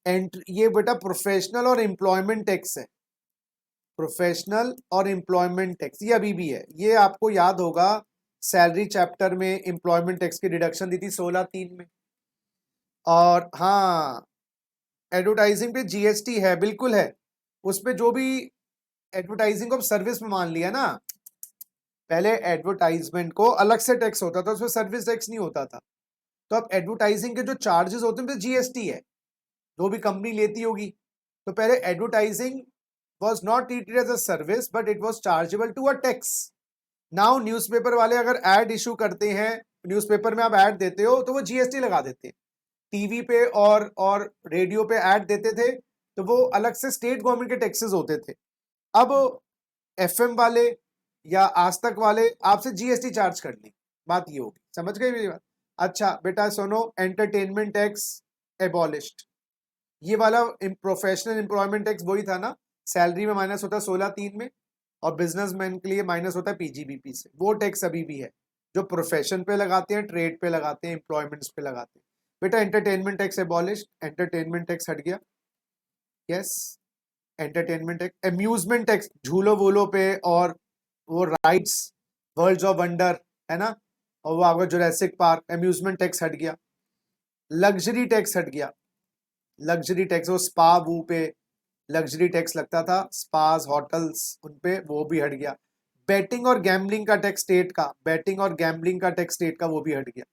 ये बेटा प्रोफेशनल और एम्प्लॉयमेंट टैक्स है, प्रोफेशनल और एम्प्लॉयमेंट टैक्स ये अभी भी है, ये आपको याद होगा सैलरी चैप्टर में एम्प्लॉयमेंट टैक्स की डिडक्शन दी थी 16(3) में। और हाँ एडवर्टाइजिंग पे जीएसटी है, बिल्कुल है, उस पे जो भी एडवर्टाइजिंग को सर्विस में मान लिया ना, पहले एडवर्टाइजमेंट को अलग से टैक्स होता था, उसमें सर्विस टैक्स नहीं होता था, तो अब एडवर्टाइजिंग के जो चार्जेस होते हैं जीएसटी है, जो भी कंपनी लेती होगी। तो पहले advertising was not treated as a service but it was chargeable to a tax. Now newspaper वाले अगर एड इशू करते हैं, न्यूज़पेपर में आप एड देते हो तो वो जीएसटी लगा देते हैं, टीवी पे और रेडियो पे एड देते थे तो वो अलग से स्टेट गवर्नमेंट के टैक्सेस होते थे। अब एफएम वाले या आज तक वाले आपसे जीएसटी चार्ज कर ली, बात ये होगी, समझ गए मेरी बात। अच्छा बेटा सुनो, एंटरटेनमेंट टैक्स एबॉलिश्ड, ये वाला प्रोफेशनल एम्प्लॉयमेंट टैक्स वही था ना, सैलरी में माइनस होता है 16(3) में, और बिजनेसमैन के लिए माइनस होता है पीजीबीपी से, वो टैक्स अभी भी है जो प्रोफेशन पे लगाते हैं, ट्रेड पे लगाते हैं, एम्प्लॉयमेंट्स पे लगाते हैं। बेटा entertainment tax abolish, entertainment tax हट गया, yes entertainment tax. Amusement tax झूलो वूलो पे और वो राइड्स, वर्ल्ड्स ऑफ वंडर है ना, और वो आपका जुरासिक पार्क, अम्यूजमेंट टैक्स हट गया। लग्जरी टैक्स हट गया, लग्जरी टैक्स वो स्पा वू पे लग्जरी टैक्स लगता था, स्पास होटल्स उन पे, वो भी हट गया। बैटिंग और गैम्बलिंग का टैक्स स्टेट का, बैटिंग और गैम्बलिंग का टैक्स स्टेट का, वो भी हट गया।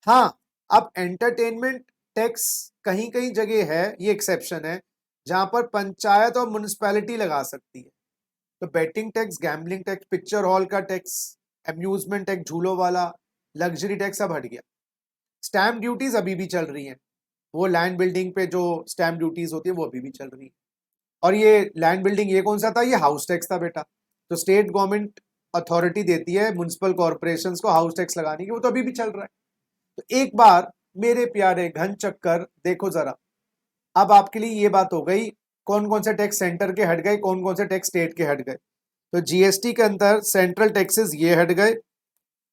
हाँ अब एंटरटेनमेंट टैक्स कहीं कहीं जगह है, ये एक्सेप्शन है, जहां पर पंचायत और म्युनिसिपैलिटी लगा सकती है। तो batting tax, gambling tax, picture hall का टैक्स, अम्यूजमेंट टैक्स झूलों वाला, लग्जरी टैक्स सब हट गया। स्टैम्प ड्यूटीज अभी भी चल रही हैं, वो लैंड बिल्डिंग पे जो स्टैम्प ड्यूटीज होती है वो अभी भी चल रही है। और ये लैंड बिल्डिंग ये कौन सा था, ये हाउस टैक्स था बेटा। तो स्टेट गवर्नमेंट अथॉरिटी देती है म्युनिसिपल कॉर्पोरेशंस को हाउस टैक्स लगाने की, वो तो अभी भी चल रहा है। तो एक बार मेरे प्यारे घन चक्कर देखो जरा, अब आपके लिए ये बात हो गई कौन कौन से टैक्स सेंटर के हट गए, कौन कौन से टैक्स स्टेट के हट गए। तो जीएसटी के अंदर सेंट्रल टैक्सेस ये हट गए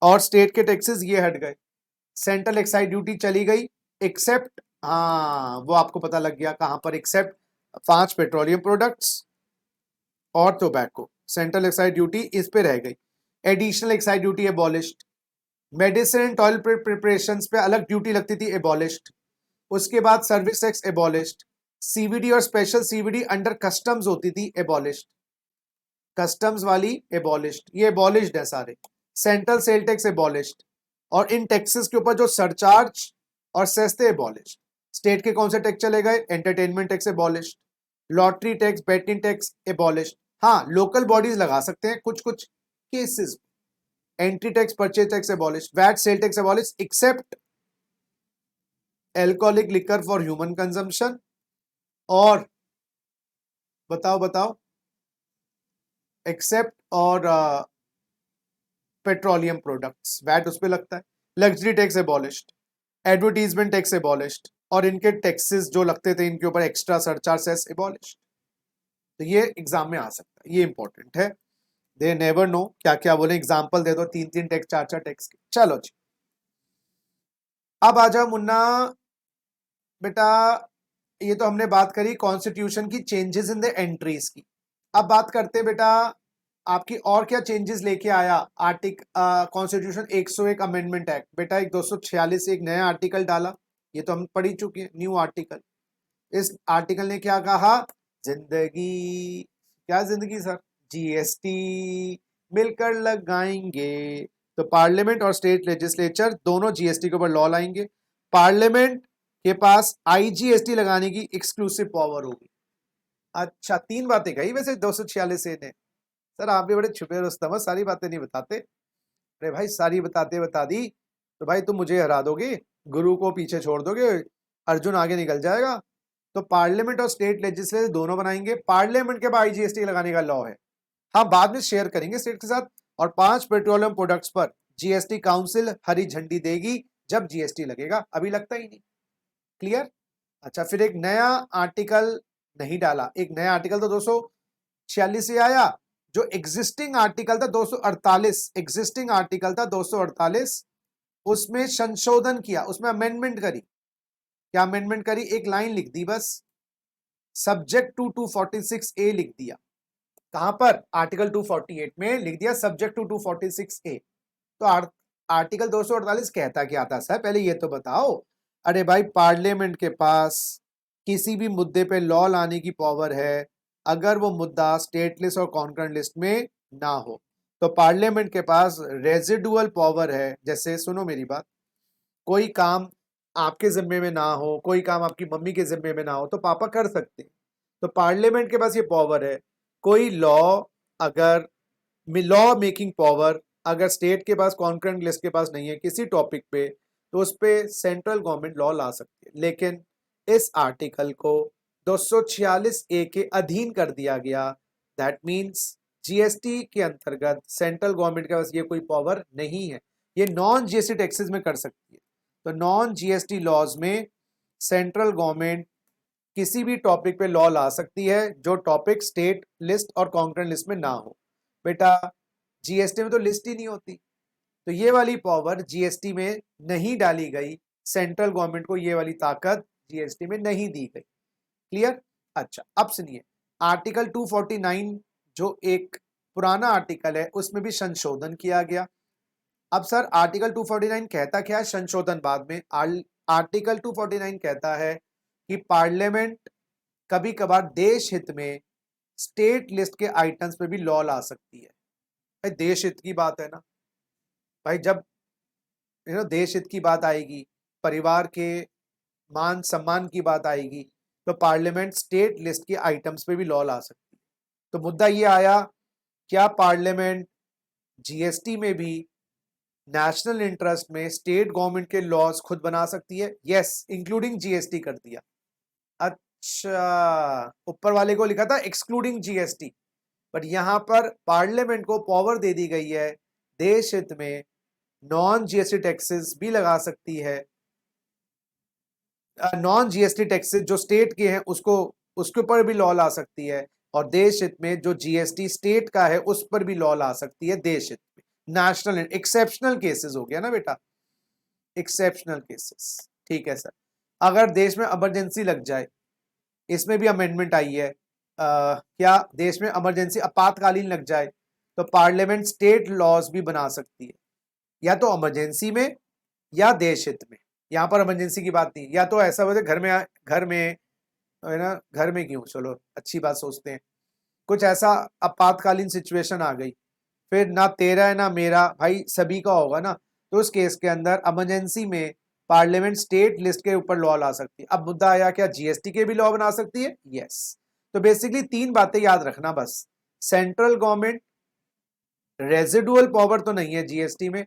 और स्टेट के टैक्सेस ये हट गए। सेंट्रल एक्साइज ड्यूटी चली गई एक्सेप्ट, हाँ वो आपको पता लग गया कहां पर, एक्सेप्ट 5 पेट्रोलियम प्रोडक्ट्स और टोबैको। सेंट्रल एक्साइज ड्यूटी इस पे रह गई। Additional excise duty abolished. Medicine and toil preparation पे अलग ड्यूटी लगती थी, एबॉलिश्ड। उसके बाद सर्विस टैक्स एबॉलिश्ड। सीवीडी और स्पेशल सीवीडी अंडर कस्टम्स होती थी, एबॉलिश्ड। कस्टम्स वाली एबॉलिश्ड, ये एबॉलिश्ड है सारे। Central cell tax abolished. और इन टैक्सेस के ऊपर जो सरचार्ज और सेस थे, एबॉलिश्ड। स्टेट के कौन से टैक्स चले गए, entertainment tax abolished, lottery tax, betting tax abolished. हाँ लोकल बॉडीज लगा सकते हैं कुछ कुछ cases. Entry tax, purchase tax abolished, VAT sale tax abolished except alcoholic liquor for human consumption. और बताओ एक्सेप्ट और पेट्रोलियम प्रोडक्ट्स, वैट उस पे लगता है। Luxury tax abolished, advertisement tax abolished, और इनके टैक्सेस जो लगते थे इनके ऊपर एक्स्ट्रा सरचार्ज सेस एबॉलिश्ड। तो ये एग्जाम में आ सकता है, ये इंपॉर्टेंट है। दे नेवर नो क्या क्या बोले, एग्जाम्पल दे दो 3 टैक्स 4 टैक्स के। चलो जी अब आ जाओ मुन्ना बेटा, ये तो हमने बात करी कॉन्स्टिट्यूशन की चेंजेस इन द एंट्रीज की। अब बात करते हैं बेटा आपकी और क्या चेंजेस लेके आया कॉन्स्टिट्यूशन 101 अमेंडमेंट एक्ट। बेटा एक 246 एक नया आर्टिकल डाला, ये तो हम पढ़ ही चुके हैं, न्यू आर्टिकल। इस आर्टिकल ने क्या कहा, जिंदगी, क्या जिंदगी सर, जीएसटी मिलकर लगाएंगे। तो पार्लियामेंट और स्टेट लेजिस्लेचर दोनों जीएसटी के ऊपर लॉ लाएंगे। पार्लियामेंट के पास आईजीएसटी लगाने की एक्सक्लूसिव पावर होगी। अच्छा 3 बातें कही वैसे 246 ने। सर आप भी बड़े छुपे रुस्तम, सारी बातें नहीं बताते। अरे भाई सारी बताते बता दी तो भाई तुम मुझे हरा दोगे, गुरु को पीछे छोड़ दोगे, अर्जुन आगे निकल जाएगा। तो पार्लियामेंट और स्टेट लेजिस्लेचर दोनों बनाएंगे। पार्लियामेंट के बाद आईजीएसटी लगाने का लॉ है, हाँ बाद में शेयर करेंगे स्टेट के साथ। और 5 पेट्रोलियम प्रोडक्ट्स पर जीएसटी काउंसिल हरी झंडी देगी जब जीएसटी लगेगा, अभी लगता ही नहीं। क्लियर। अच्छा फिर एक नया आर्टिकल नहीं डाला, एक नया आर्टिकल तो 246 से आया, जो एग्जिस्टिंग आर्टिकल था 248, एग्जिस्टिंग आर्टिकल था 248, उसमें संशोधन किया, उसमें अमेंडमेंट करी। क्या अमेंडमेंट करी, एक लाइन लिख दी बस, सब्जेक्ट टू 246A लिख दिया। कहां पर, आर्टिकल 248 में लिख दिया सब्जेक्ट टू 246A। तो आर्टिकल 248 कहता क्या था सर, पहले ये तो बताओ। अरे भाई पार्लियामेंट के पास किसी भी मुद्दे पे लॉ लाने की पावर है अगर वो मुद्दा स्टेट लिस्ट और कॉन्करेंट लिस्ट में ना हो। तो पार्लियामेंट के पास रेजिडुअल पावर है, जैसे सुनो मेरी बात, कोई काम आपके जिम्मे में ना हो, कोई काम आपकी मम्मी के जिम्मे में ना हो तो पापा कर सकते हैं। तो पार्लियामेंट के पास ये पावर है, कोई लॉ अगर लॉ मेकिंग पावर अगर स्टेट के पास कॉन्करेंट लिस्ट के पास नहीं है किसी टॉपिक पे, तो उस पे सेंट्रल गवर्नमेंट लॉ ला सकती है। लेकिन इस आर्टिकल को 246A के अधीन कर दिया गया। दैट मीन्स जीएसटी के अंतर्गत सेंट्रल गवर्नमेंट के पास ये कोई पावर नहीं है, ये नॉन जीएसटी टैक्सेस में कर सकती है। तो नॉन जीएसटी लॉज में सेंट्रल गवर्नमेंट किसी भी टॉपिक पे लॉ ला सकती है जो टॉपिक स्टेट लिस्ट और कॉन्करेंट लिस्ट में ना हो। बेटा जीएसटी में तो लिस्ट ही नहीं होती, तो ये वाली पावर जीएसटी में नहीं डाली गई, सेंट्रल गवर्नमेंट को ये वाली ताकत जीएसटी में नहीं दी गई। क्लियर। अच्छा अब सुनिए, आर्टिकल 249 जो एक पुराना आर्टिकल है उसमें भी संशोधन किया गया। अब सर आर्टिकल 249 कहता क्या है, संशोधन बाद में। आर्टिकल 249 कहता है कि पार्लियामेंट कभी कभार देश हित में स्टेट लिस्ट के आइटम्स पे भी लॉ ला सकती है। भाई देश हित की बात है ना भाई, जब देश हित की बात आएगी, परिवार के मान सम्मान की बात आएगी, तो पार्लियामेंट स्टेट लिस्ट के आइटम्स पे भी लॉ ला सकती है। तो मुद्दा ये आया, क्या पार्लियामेंट जीएसटी में भी नेशनल इंटरेस्ट में स्टेट गवर्नमेंट के लॉज खुद बना सकती है? यस, इंक्लूडिंग जीएसटी कर दिया। अच्छा ऊपर वाले को लिखा था एक्सक्लूडिंग जीएसटी, बट यहां पर पार्लियामेंट को पावर दे दी गई है देश हित में नॉन जीएसटी टैक्सेस भी लगा सकती है। नॉन जीएसटी टैक्सेस जो स्टेट के हैं उसको उसके ऊपर भी लॉ ला सकती है, और देश हित में जो जीएसटी स्टेट का है उस पर भी लॉ ला सकती है देश हित में। नेशनल एक्सेप्शनल केसेस हो गया ना बेटा, एक्सेप्शनल केसेस, ठीक है सर। अगर देश में इमरजेंसी लग जाए, इसमें भी अमेंडमेंट आई है, क्या देश में इमरजेंसी आपातकालीन लग जाए तो पार्लियामेंट स्टेट लॉज भी बना सकती है, या तो इमरजेंसी में या देश हित में। यहाँ पर इमरजेंसी की बात नहीं, या तो ऐसा हो जाए घर में है ना, घर में क्यों, चलो अच्छी बात सोचते हैं, कुछ ऐसा आपातकालीन सिचुएशन आ गई, फिर ना तेरा है ना मेरा, भाई सभी का होगा ना, तो उस केस के अंदर इमरजेंसी में पार्लियामेंट स्टेट लिस्ट के ऊपर लॉ ला सकती है। अब मुद्दा आया, क्या जीएसटी के भी लॉ बना सकती है? यस। तो बेसिकली 3 बातें याद रखना बस, सेंट्रल गवर्नमेंट, रेजिडुअल पावर तो नहीं है जीएसटी में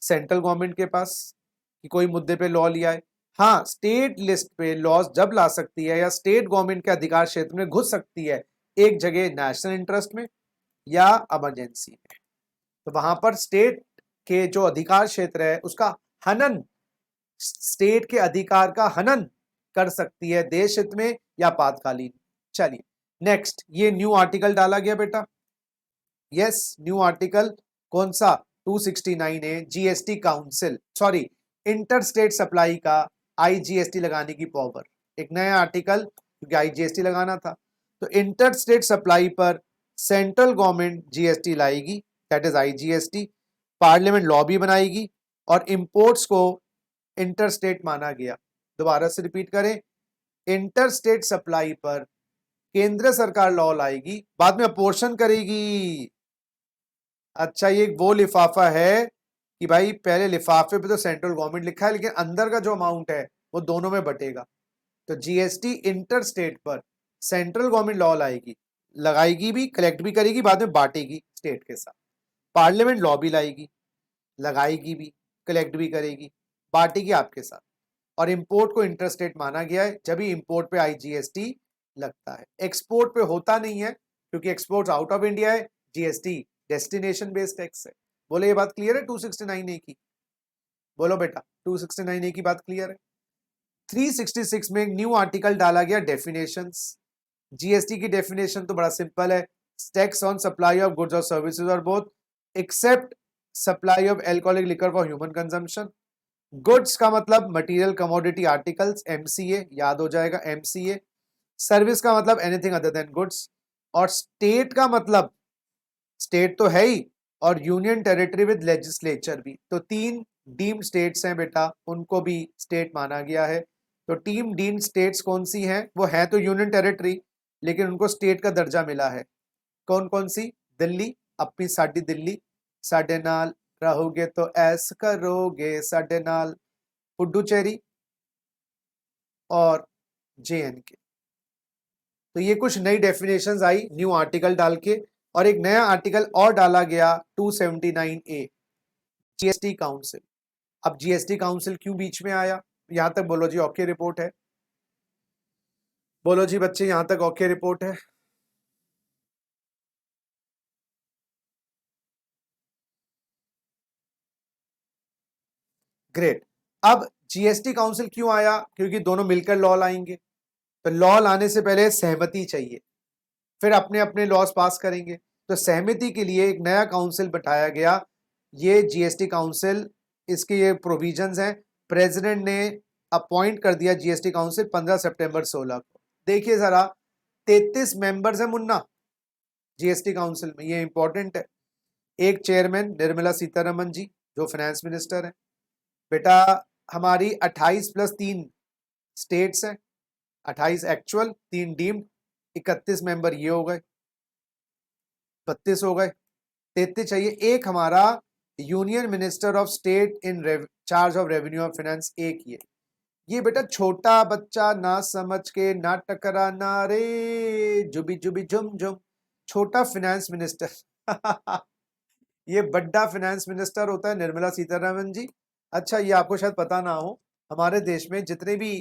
सेंट्रल गवर्नमेंट के पास कि कोई मुद्दे पे लॉ लिया है। हाँ, स्टेट लिस्ट पे लॉज जब ला सकती है या स्टेट गवर्नमेंट के अधिकार क्षेत्र में घुस सकती है, एक जगह नेशनल इंटरेस्ट में या इमरजेंसी में, तो वहां पर स्टेट के जो अधिकार क्षेत्र है उसका हनन, स्टेट के अधिकार का हनन कर सकती है देश हित में या आपातकालीन। चलिए नेक्स्ट, ये न्यू आर्टिकल डाला गया बेटा, यस न्यू आर्टिकल कौन सा, 269 है, GST council, sorry inter state supply का आईजीएसटी लगाने की पावर, एक नया आर्टिकल, क्योंकि आईजीएसटी लगाना था, तो इंटर स्टेट सप्लाई पर सेंट्रल गवर्नमेंट जीएसटी लाएगी, that is IGST, parliament law भी बनाएगी, और इंपोर्ट्स को इंटर स्टेट माना गया। दोबारा से रिपीट करें, इंटर स्टेट सप्लाई पर केंद्र सरकार लॉ लाएगी, बाद में अपोर्शन करेगी। अच्छा, ये वो लिफाफा है कि भाई पहले लिफाफे पे तो सेंट्रल गवर्नमेंट लिखा है, लेकिन अंदर का जो अमाउंट है वो दोनों में बटेगा। तो जीएसटी इंटर स्टेट पर सेंट्रल गवर्नमेंट लॉ लाएगी, लगाएगी भी, कलेक्ट भी करेगी, बाद में बांटेगी स्टेट के साथ। पार्लियामेंट लॉ भी लाएगी, लगाएगी भी, कलेक्ट भी करेगी, बांटेगी आपके साथ। और इंपोर्ट को इंटर स्टेट माना गया है जब भी इंपोर्ट पे आईजीएसटी लगता है, एक्सपोर्ट पे होता नहीं है क्योंकि एक्सपोर्ट आउट ऑफ इंडिया है, जीएसटी डेस्टिनेशन बेस्ड टैक्स है। बोले ये बात क्लियर है 269A की? बोलो बेटा 269A की बात क्लियर है? 366 में एक न्यू आर्टिकल डाला गया, डेफिनेशंस। जीएसटी की डेफिनेशन तो बड़ा सिंपल है, tax on supply of goods और सर्विसेज और both except supply of alcoholic liquor for human consumption. Goods का मतलब मटेरियल कमोडिटी आर्टिकल्स, एमसीए याद हो जाएगा, एमसीए। सर्विस का मतलब एनीथिंग अदर देन गुड्स, और स्टेट का मतलब स्टेट तो है ही, और यूनियन टेरिटरी विद लेजिस्लेचर भी, तो 3 डीम्ड स्टेट्स हैं बेटा, उनको भी स्टेट माना गया है। तो टीम डीम्ड स्टेट्स कौन सी हैं? वो है तो यूनियन टेरिटरी, लेकिन उनको स्टेट का दर्जा मिला है। कौन कौन सी? दिल्ली, अपनी साडी दिल्ली, साडे नाल रहोगे तो ऐस करोगे साडे नाल, पुडुचेरी और जेएनके। तो ये कुछ नई डेफिनेशंस आई न्यू आर्टिकल डाल के, और एक नया आर्टिकल और डाला गया 279A, जीएसटी काउंसिल। अब जीएसटी काउंसिल क्यों बीच में आया? यहां तक बोलो जी ओके रिपोर्ट है, बोलो जी बच्चे यहां तक ओके रिपोर्ट है? ग्रेट। अब जीएसटी काउंसिल क्यों आया? क्योंकि दोनों मिलकर लॉ लाएंगे, तो लॉ लाने से पहले सहमति चाहिए, फिर अपने अपने लॉज पास करेंगे, तो सहमति के लिए एक नया काउंसिल बैठाया गया, ये जीएसटी काउंसिल, इसके ये प्रोविजंस हैं। प्रेसिडेंट ने अपॉइंट कर दिया जीएसटी काउंसिल 15 सितंबर 16 को। देखिए जरा, 33 मेंबर्स हैं मुन्ना जीएसटी काउंसिल में, ये इंपॉर्टेंट है। एक चेयरमैन निर्मला सीतारमन जी जो फाइनेंस मिनिस्टर है बेटा। हमारी 28 + 3 स्टेट्स हैं, 28 एक्चुअल, 3 डीम्ड, 31 मेंबर ये हो गए, 32 हो गए, 33 चाहिए। एक हमारा union minister of state in charge of revenue of finance, एक ये बेटा छोटा बच्चा ना समझ के ना टकराना रे, जुबी जुबी झुम झुम, छोटा फाइनेंस मिनिस्टर ये बड़ा फाइनेंस मिनिस्टर होता है निर्मला सीतारमन जी। अच्छा, ये आपको शायद पता ना हो, हमारे देश में जितने भी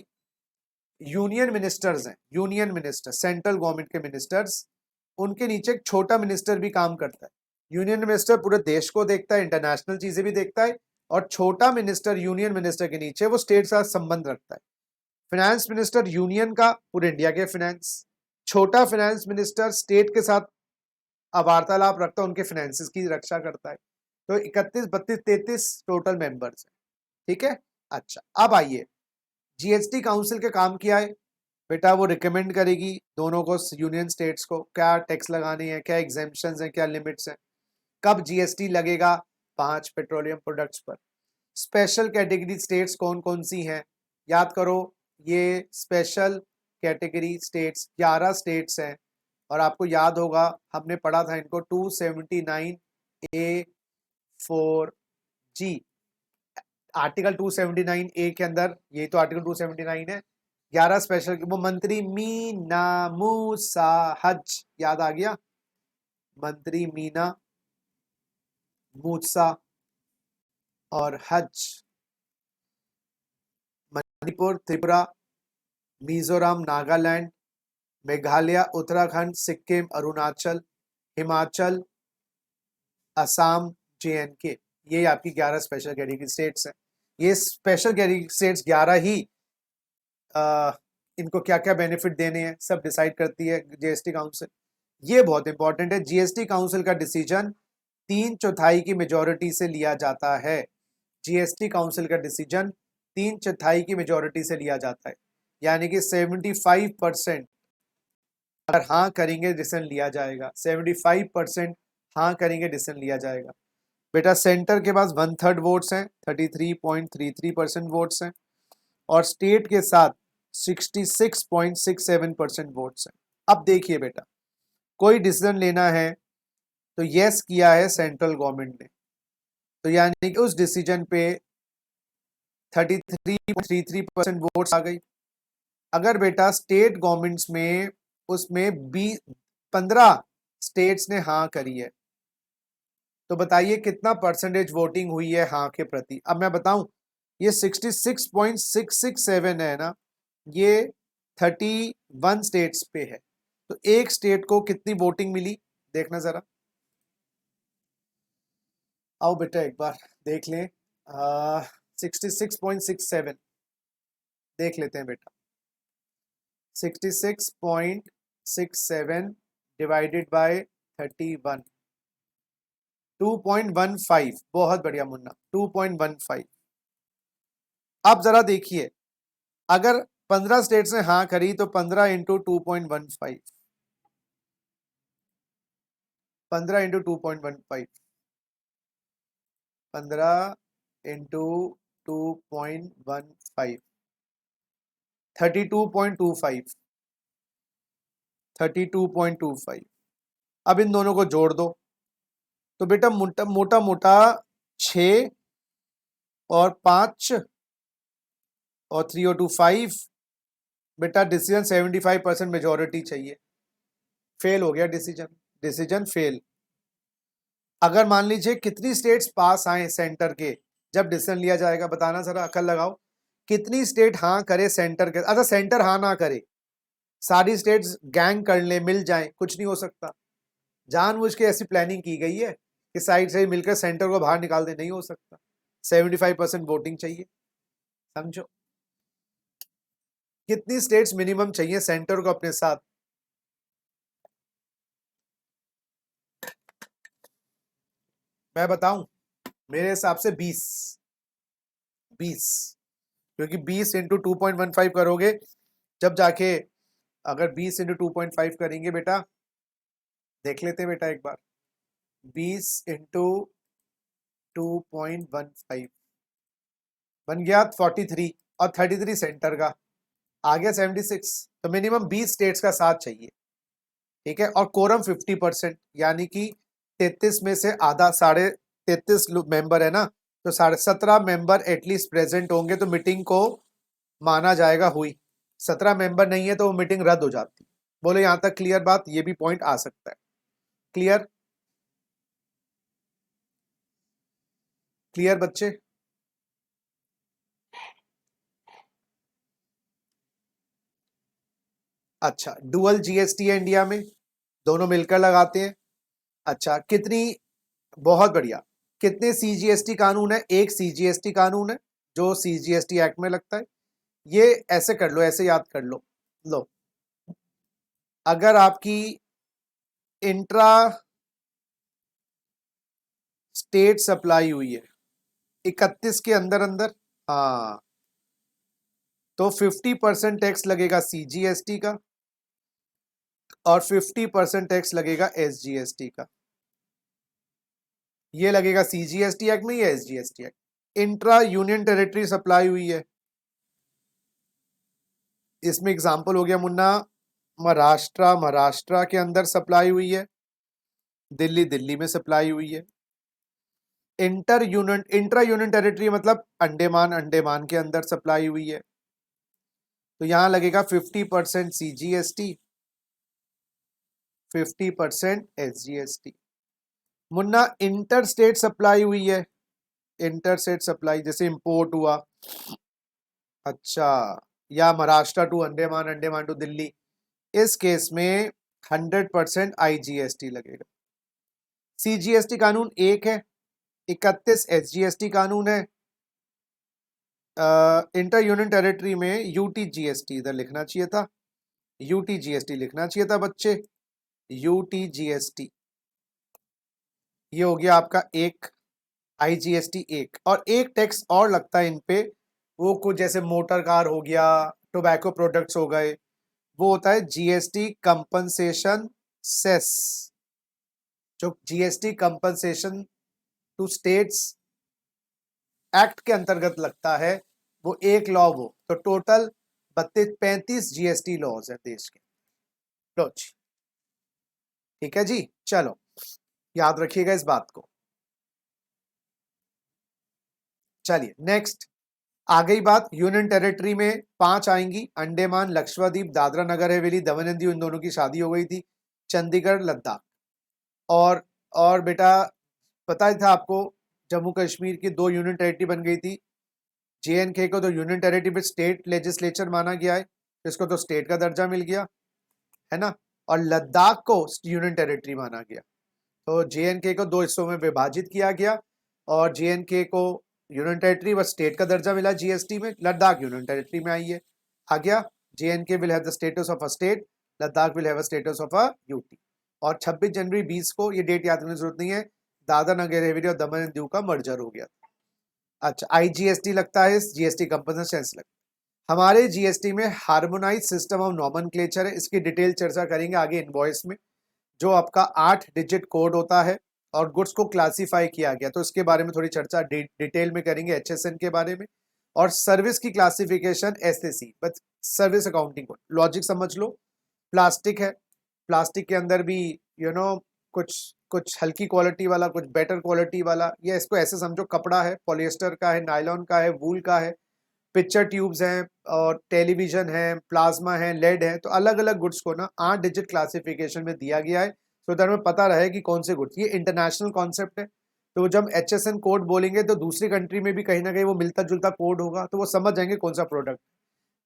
यूनियन मिनिस्टर्स हैं, यूनियन मिनिस्टर सेंट्रल गवर्नमेंट के मिनिस्टर्स, उनके नीचे एक छोटा मिनिस्टर भी काम करता है। यूनियन मिनिस्टर पूरे देश को देखता है, इंटरनेशनल चीजें भी देखता है, और छोटा मिनिस्टर यूनियन मिनिस्टर के नीचे वो स्टेट के साथ संबंध रखता है। फाइनेंस मिनिस्टर यूनियन का, पूरे इंडिया के फाइनेंस, छोटा फाइनेंस मिनिस्टर स्टेट के साथ वार्तालाप रखता है, उनके फाइनेंसेस की रक्षा करता है। तो 31, 32, 33 टोटल मेंबर्स हैं, ठीक है। अच्छा, अब आइए जीएसटी काउंसिल के काम किया है बेटा, वो रिकमेंड करेगी दोनों को, यूनियन स्टेट्स को, क्या टैक्स लगाने हैं, क्या एग्जेम्पशंस हैं, क्या लिमिट्स हैं, कब जीएसटी लगेगा 5 पेट्रोलियम प्रोडक्ट्स पर। स्पेशल कैटेगरी स्टेट्स कौन कौन सी हैं, याद करो, ये स्पेशल कैटेगरी स्टेट्स 11 स्टेट्स हैं, और आपको याद होगा हमने पढ़ा था इनको 279A4G, आर्टिकल 279A के अंदर, ये तो आर्टिकल 279 है। 11 स्पेशल, वो मंत्री मीना मूसा हज, याद आ गया, मंत्री मीना मूसा और हज, मणिपुर, त्रिपुरा, मिजोरम, नागालैंड, मेघालय, उत्तराखंड, सिक्किम, अरुणाचल, हिमाचल, असम, JNK, ये आपकी 11 स्पेशल कैटेगरी स्टेट्स हैं। ये स्पेशल कैटेगरी स्टेट्स 11 ही इनको क्या क्या बेनिफिट देने हैं सब डिसाइड करती है जीएसटी काउंसिल। ये बहुत इंपॉर्टेंट है, जीएसटी काउंसिल का डिसीजन 3/4 की मेजोरिटी से लिया जाता है। जीएसटी काउंसिल का डिसीजन 3/4 की मेजोरिटी से लिया जाता है, यानी कि 75% अगर हाँ करेंगे डिसीजन लिया जाएगा, 75% हाँ करेंगे डिसीजन लिया जाएगा। बेटा सेंटर के पास 1/3 वोट्स हैं, 33.33% वोट्स हैं, और स्टेट के साथ 66.67% वोट्स हैं। अब देखिए बेटा, कोई डिसीजन लेना है तो यस किया है सेंट्रल गवर्नमेंट ने, तो यानी कि उस डिसीजन पे 33.33% वोट्स आ गई। अगर बेटा स्टेट गवर्नमेंट्स में उसमें 15 स्टेट्स ने हाँ करी है, तो बताइए कितना परसेंटेज वोटिंग हुई है हाँ के प्रति। अब मैं बताऊं, ये 66.667 है ना, ये 31 स्टेट्स पे है, तो एक स्टेट को कितनी वोटिंग मिली देखना जरा। आओ बेटा एक बार देख लें, 66.67 देख लेते हैं बेटा। 66.67 डिवाइडेड बाय 31, 2.15। बहुत बढ़िया मुन्ना, 2.15। अब जरा देखिए, अगर 15 स्टेट्स ने हाँ करी तो 15 इंटू 2.15, 15 इंटू 2.15, 15 इंटू 2.15, 32.25, 32.25। अब इन दोनों को जोड़ दो, तो बेटा मोटा मोटा 6 और 5 और 3 और 2 5, बेटा डिसीजन 75% मेजोरिटी चाहिए, फेल हो गया डिसीजन, डिसीजन फेल। अगर मान लीजिए कितनी स्टेट्स पास आए सेंटर के जब डिसीजन लिया जाएगा, बताना जरा, अकल लगाओ, कितनी स्टेट हाँ करे सेंटर के। अच्छा सेंटर हाँ ना करे, सारी स्टेट्स गैंग कर ले, मिल जाए, कुछ नहीं हो सकता। जानबूझ के ऐसी प्लानिंग की गई है कि साइड से मिलकर सेंटर को बाहर निकाल दे, नहीं हो सकता। 75% वोटिंग चाहिए, समझो। कितनी स्टेट्स मिनिमम चाहिए सेंटर को अपने साथ? मैं बताऊं, मेरे हिसाब से 20, क्योंकि 20 इंटू 2.15 करोगे जब जाके, अगर 20 इंटू 2.5 करेंगे बेटा, देख लेते हैं बेटा एक बार, 20 इंटू 2.15 बन गया 43, और 33 सेंटर का आ गया 76, तो मिनिमम 20 स्टेट्स का साथ चाहिए, ठीक है। और कोरम 50%, यानी कि 33 में से आधा, 33.5 मेंबर है ना, तो 17.5 मेंबर एटलीस्ट प्रेजेंट होंगे तो मीटिंग को माना जाएगा हुई। 17 मेंबर नहीं है तो वो मीटिंग रद्द हो जाती। बोलो यहां तक क्लियर बात? ये भी पॉइंट आ सकता है, क्लियर? क्लियर बच्चे? अच्छा, डुअल जीएसटी है इंडिया में, दोनों मिलकर लगाते हैं। अच्छा कितनी, बहुत बढ़िया, कितने सीजीएसटी कानून है? एक सीजीएसटी कानून है जो सीजीएसटी एक्ट में लगता है। ये ऐसे कर लो, ऐसे याद कर लो, लो अगर आपकी इंट्रा स्टेट सप्लाई हुई है 31 के अंदर अंदर, हाँ, तो 50% टैक्स लगेगा CGST का और 50% टैक्स लगेगा SGST का। ये लगेगा CGST एक्ट में या SGST act. Intra union territory supply हुई है, इसमें एग्जांपल हो गया मुन्ना, महाराष्ट्र के अंदर सप्लाई हुई है, दिल्ली में सप्लाई हुई है। इंट्रा यूनियन टेरिटरी मतलब अंडमान के अंदर सप्लाई हुई है, तो यहां लगेगा 50% CGST, 50% SGST। Munna inter state supply हुई है, इंटर स्टेट सप्लाई जैसे इंपोर्ट हुआ, अच्छा, या महाराष्ट्र टू अंडमान टू दिल्ली, इस केस में 100% IGST लगेगा। CGST कानून एक है, 31 SGST कानून है। इंटर यूनियन टेरिटरी में UTGST इधर लिखना चाहिए था, UTGST लिखना चाहिए था बच्चे, UTGST। ये हो गया आपका एक, IGST एक, और एक टैक्स और लगता है इन पे, वो कुछ जैसे मोटर कार हो गया, टोबैको प्रोडक्ट्स हो गए, वो होता है GST कंपनसेशन सेस, जो GST compensation to states act के अंतर्गत लगता है, वो एक लॉ, वो तो टोटल 35 GST लॉज है देश के। लो जी, ठीक है जी, चलो याद रखिएगा इस बात को। चलिए नेक्स्ट, आ गई बात यूनियन टेरिटरी में 5 आएंगी, अंडमान, लक्षद्वीप, दादरा नगर हवेली, दमन एंड दीव, इन दोनों की शादी हो गई थी, चंडीगढ़, लद्दाख। और बेटा पता ही था आपको, जम्मू कश्मीर की 2 यूनियन टेरिटरी बन गई थी, JNK को तो यूनियन टेरिटरी में स्टेट लेजिस्लेचर माना गया है, इसको तो स्टेट का दर्जा मिल गया है ना, और लद्दाख को यूनियन टेरिटरी माना गया, तो JNK को 2 हिस्सों में विभाजित किया गया, और JNK को यूनियन टेरिटरी व स्टेट का दर्जा मिला GST में, लद्दाख यूनियन टेरिटरी में आई है, आ गया। JNK will have the status of a state, Ladakh will have a status of a UT। और 26 जनवरी 20 को, ये डेट याद करने की जरूरत नहीं है, दादरा नगर हवेली और दमन एंड दीव का मर्जर हो गया। अच्छा, IGST लगता है, GST कंपनसेशन लगता है। हमारे GST में हार्मोनाइज सिस्टम ऑफ नॉमेनक्लेचर है, इसकी डिटेल चर्चा करेंगे आगे इनवॉइस में, जो आपका 8 डिजिट कोड होता है और गुड्स को क्लासिफाई किया गया, तो इसके बारे में थोड़ी चर्चा डिटेल में करेंगे, HSN के बारे में। और सर्विस की classification SAC, bus service accounting code, logic समझ लो। प्लास्टिक है, प्लास्टिक के अंदर भी कुछ कुछ हल्की क्वालिटी वाला, कुछ बेटर क्वालिटी वाला, या इसको ऐसे समझो, कपड़ा है, पॉलिएस्टर का है, नायलॉन का है, वूल का है, पिक्चर ट्यूब्स हैं, और टेलीविजन है, प्लाज्मा है, लेड है, तो अलग अलग गुड्स को ना 8 डिजिट क्लासिफिकेशन में दिया गया है, तो दैट में पता रहे कि कौन से गुड्स, ये इंटरनेशनल कॉन्सेप्ट है, तो जब HSN कोड बोलेंगे तो दूसरी कंट्री में भी कहीं ना कहीं वो मिलता जुलता कोड होगा, तो वो समझ जाएंगे कौन सा प्रोडक्ट।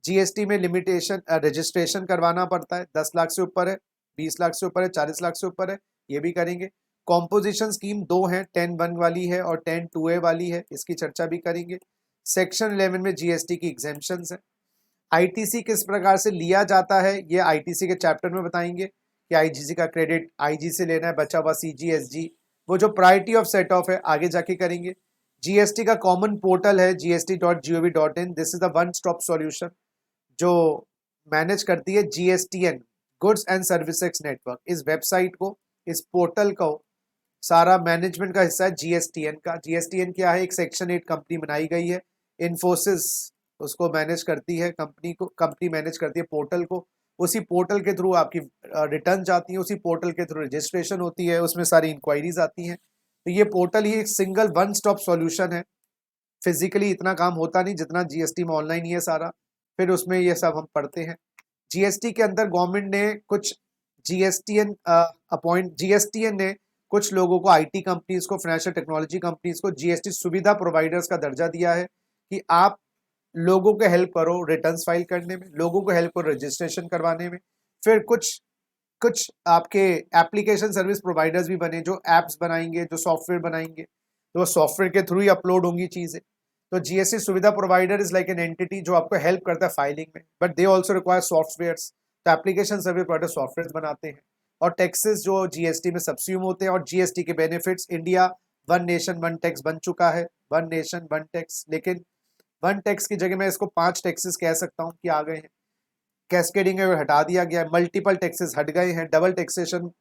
GST में लिमिटेशन, रजिस्ट्रेशन करवाना पड़ता है, 10 लाख से ऊपर है, 20 लाख से ऊपर है, 40 लाख से ऊपर है, ये भी करेंगे। कॉम्पोजिशन स्कीम 2 है, 10(1) वाली है और 10(2)A वाली है, इसकी चर्चा भी करेंगे। सेक्शन 11 में GST की एग्जेम्पशंस है। ITC किस प्रकार से लिया जाता है, ये ITC के चैप्टर में बताएंगे कि IGC का क्रेडिट IG से लेना है, बचा हुआ CG SG, वो जो प्रायोरिटी ऑफ सेट ऑफ है आगे जाके करेंगे। GST का कॉमन पोर्टल है gst.gov.in, this is the one stop solution जो मैनेज करती है GSTN, goods and services network. इस वेबसाइट को, इस पोर्टल को, सारा मैनेजमेंट का हिस्सा है GSTN का। GSTN क्या है, एक सेक्शन 8 कंपनी बनाई गई है, इन्फोसिस उसको मैनेज करती है, कंपनी मैनेज करती है पोर्टल को, उसी पोर्टल के थ्रू आपकी रिटर्न जाती है, उसी पोर्टल के थ्रू रजिस्ट्रेशन होती है, उसमें सारी इंक्वायरीज आती हैं। तो ये पोर्टल ही एक सिंगल वन स्टॉप सॉल्यूशन है। फिजिकली इतना काम होता नहीं जितना GST में ऑनलाइन ही है सारा, फिर उसमें ये सब हम पढ़ते हैं। GST के अंदर गवर्नमेंट ने कुछ GSTN ने कुछ लोगों को, IT कंपनीज को, फाइनेंशियल टेक्नोलॉजी कंपनीज को GST सुविधा प्रोवाइडर्स का दर्जा दिया है कि आप लोगों को हेल्प करो रिटर्न्स फाइल करने में, लोगों को हेल्प करो रजिस्ट्रेशन करवाने में। फिर कुछ कुछ आपके एप्लीकेशन सर्विस प्रोवाइडर्स भी बने जो एप्स बनाएंगे, जो सॉफ्टवेयर बनाएंगे, तो सॉफ्टवेयर के थ्रू ही अपलोड होंगी चीज़ें। तो GST सुविधा provider is like an entity जो आपको हेल्प करता है फाइलिंग में, but they also require softwares, तो एप्लीकेशन सर्विस प्रोवाइडर सॉफ्टवेयर बनाते हैं, और टैक्सेस जो जीएसटी में सब्स्यूम होते हैं, और जीएसटी के benefits. India one nation one tax बन चुका है, वन नेशन वन टैक्स, लेकिन वन टैक्स की जगह मैं इसको 5 टैक्सेस कह सकता हूँ कि आ गए हैं। कैस्केडिंग है हटा दिया गया है, मल्टीपल टैक्सेस हट गए हैं, डबल टैक्सेशन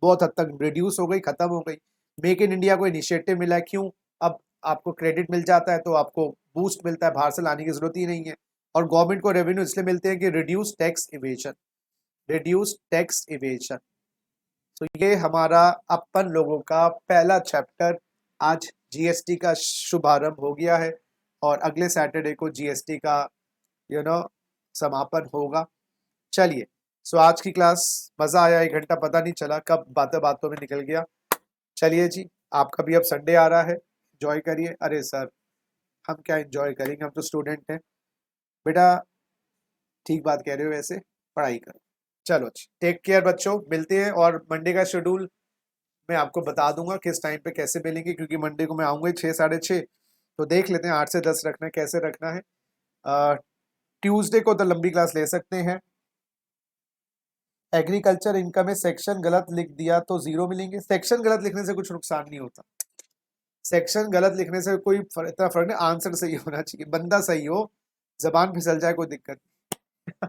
बहुत हद तक रिड्यूस हो गई, खत्म हो गई। मेक इन इंडिया को इनिशिएटिव मिला है, क्यों? अब आपको क्रेडिट मिल जाता है तो आपको बूस्ट मिलता है, बाहर से लाने की जरूरत ही नहीं है। और गवर्नमेंट को रेवेन्यू इसलिए मिलते हैं कि reduce tax evasion, reduce tax evasion. तो ये हमारा अपन लोगों का पहला चैप्टर आज जीएसटी का शुभारंभ हो गया है, और अगले सैटरडे को जीएसटी का समापन होगा। चलिए, सो आज की क्लास मजा आया, 1 घंटा पता नहीं चला कब बातों बातों में निकल गया। चलिए जी, आपका भी अब संडे आ रहा है, एंजॉय करिए। अरे सर, हम क्या एंजॉय करेंगे, हम तो स्टूडेंट हैं। बेटा ठीक बात कह रहे हो, वैसे पढ़ाई करो। चलो जी, टेक केयर बच्चों, मिलते हैं। और मंडे का शेड्यूल मैं आपको बता दूंगा किस टाइम पे कैसे मिलेंगे, क्योंकि मंडे को मैं आऊँगा 6 साढ़े 6, तो देख लेते हैं 8 से 10 रखना है, कैसे रखना है। ट्यूसडे को तो लंबी क्लास ले सकते हैं। एग्रीकल्चर इनकम में सेक्शन गलत लिख दिया तो 0 मिलेंगे। सेक्शन गलत लिखने से कुछ नुकसान नहीं होता, सेक्शन गलत लिखने से कोई इतना फर्क नहीं, आंसर सही होना चाहिए, बंदा सही हो, जबान फिसल जाए कोई दिक्कत नहीं।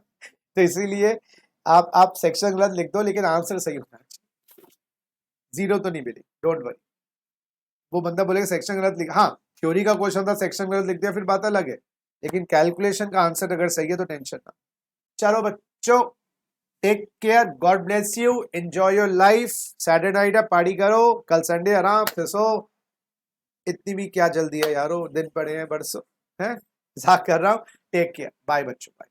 तो इसीलिए आप सेक्शन गलत लिख दो, लेकिन आंसर सही होना चाहिए। 0 तो नहीं मिलेगी, डोंट वरी। वो बंदा बोलेगा सेक्शन गलत लिख, हाँ थ्योरी का क्वेश्चन था, सेक्शन गलत लिख दिया फिर बात अलग है, लेकिन कैलकुलेशन का आंसर अगर सही है तो टेंशन ना। चलो बच्चों, take care, God bless you, enjoy your life. Saturday night है, पार्टी करो, कल संडे आराम से सो। इतनी भी क्या जल्दी है यारो, दिन पड़े हैं बरसों, हैं मजाक कर रहा हूँ। टेक केयर, बाय बच्चों, बाय।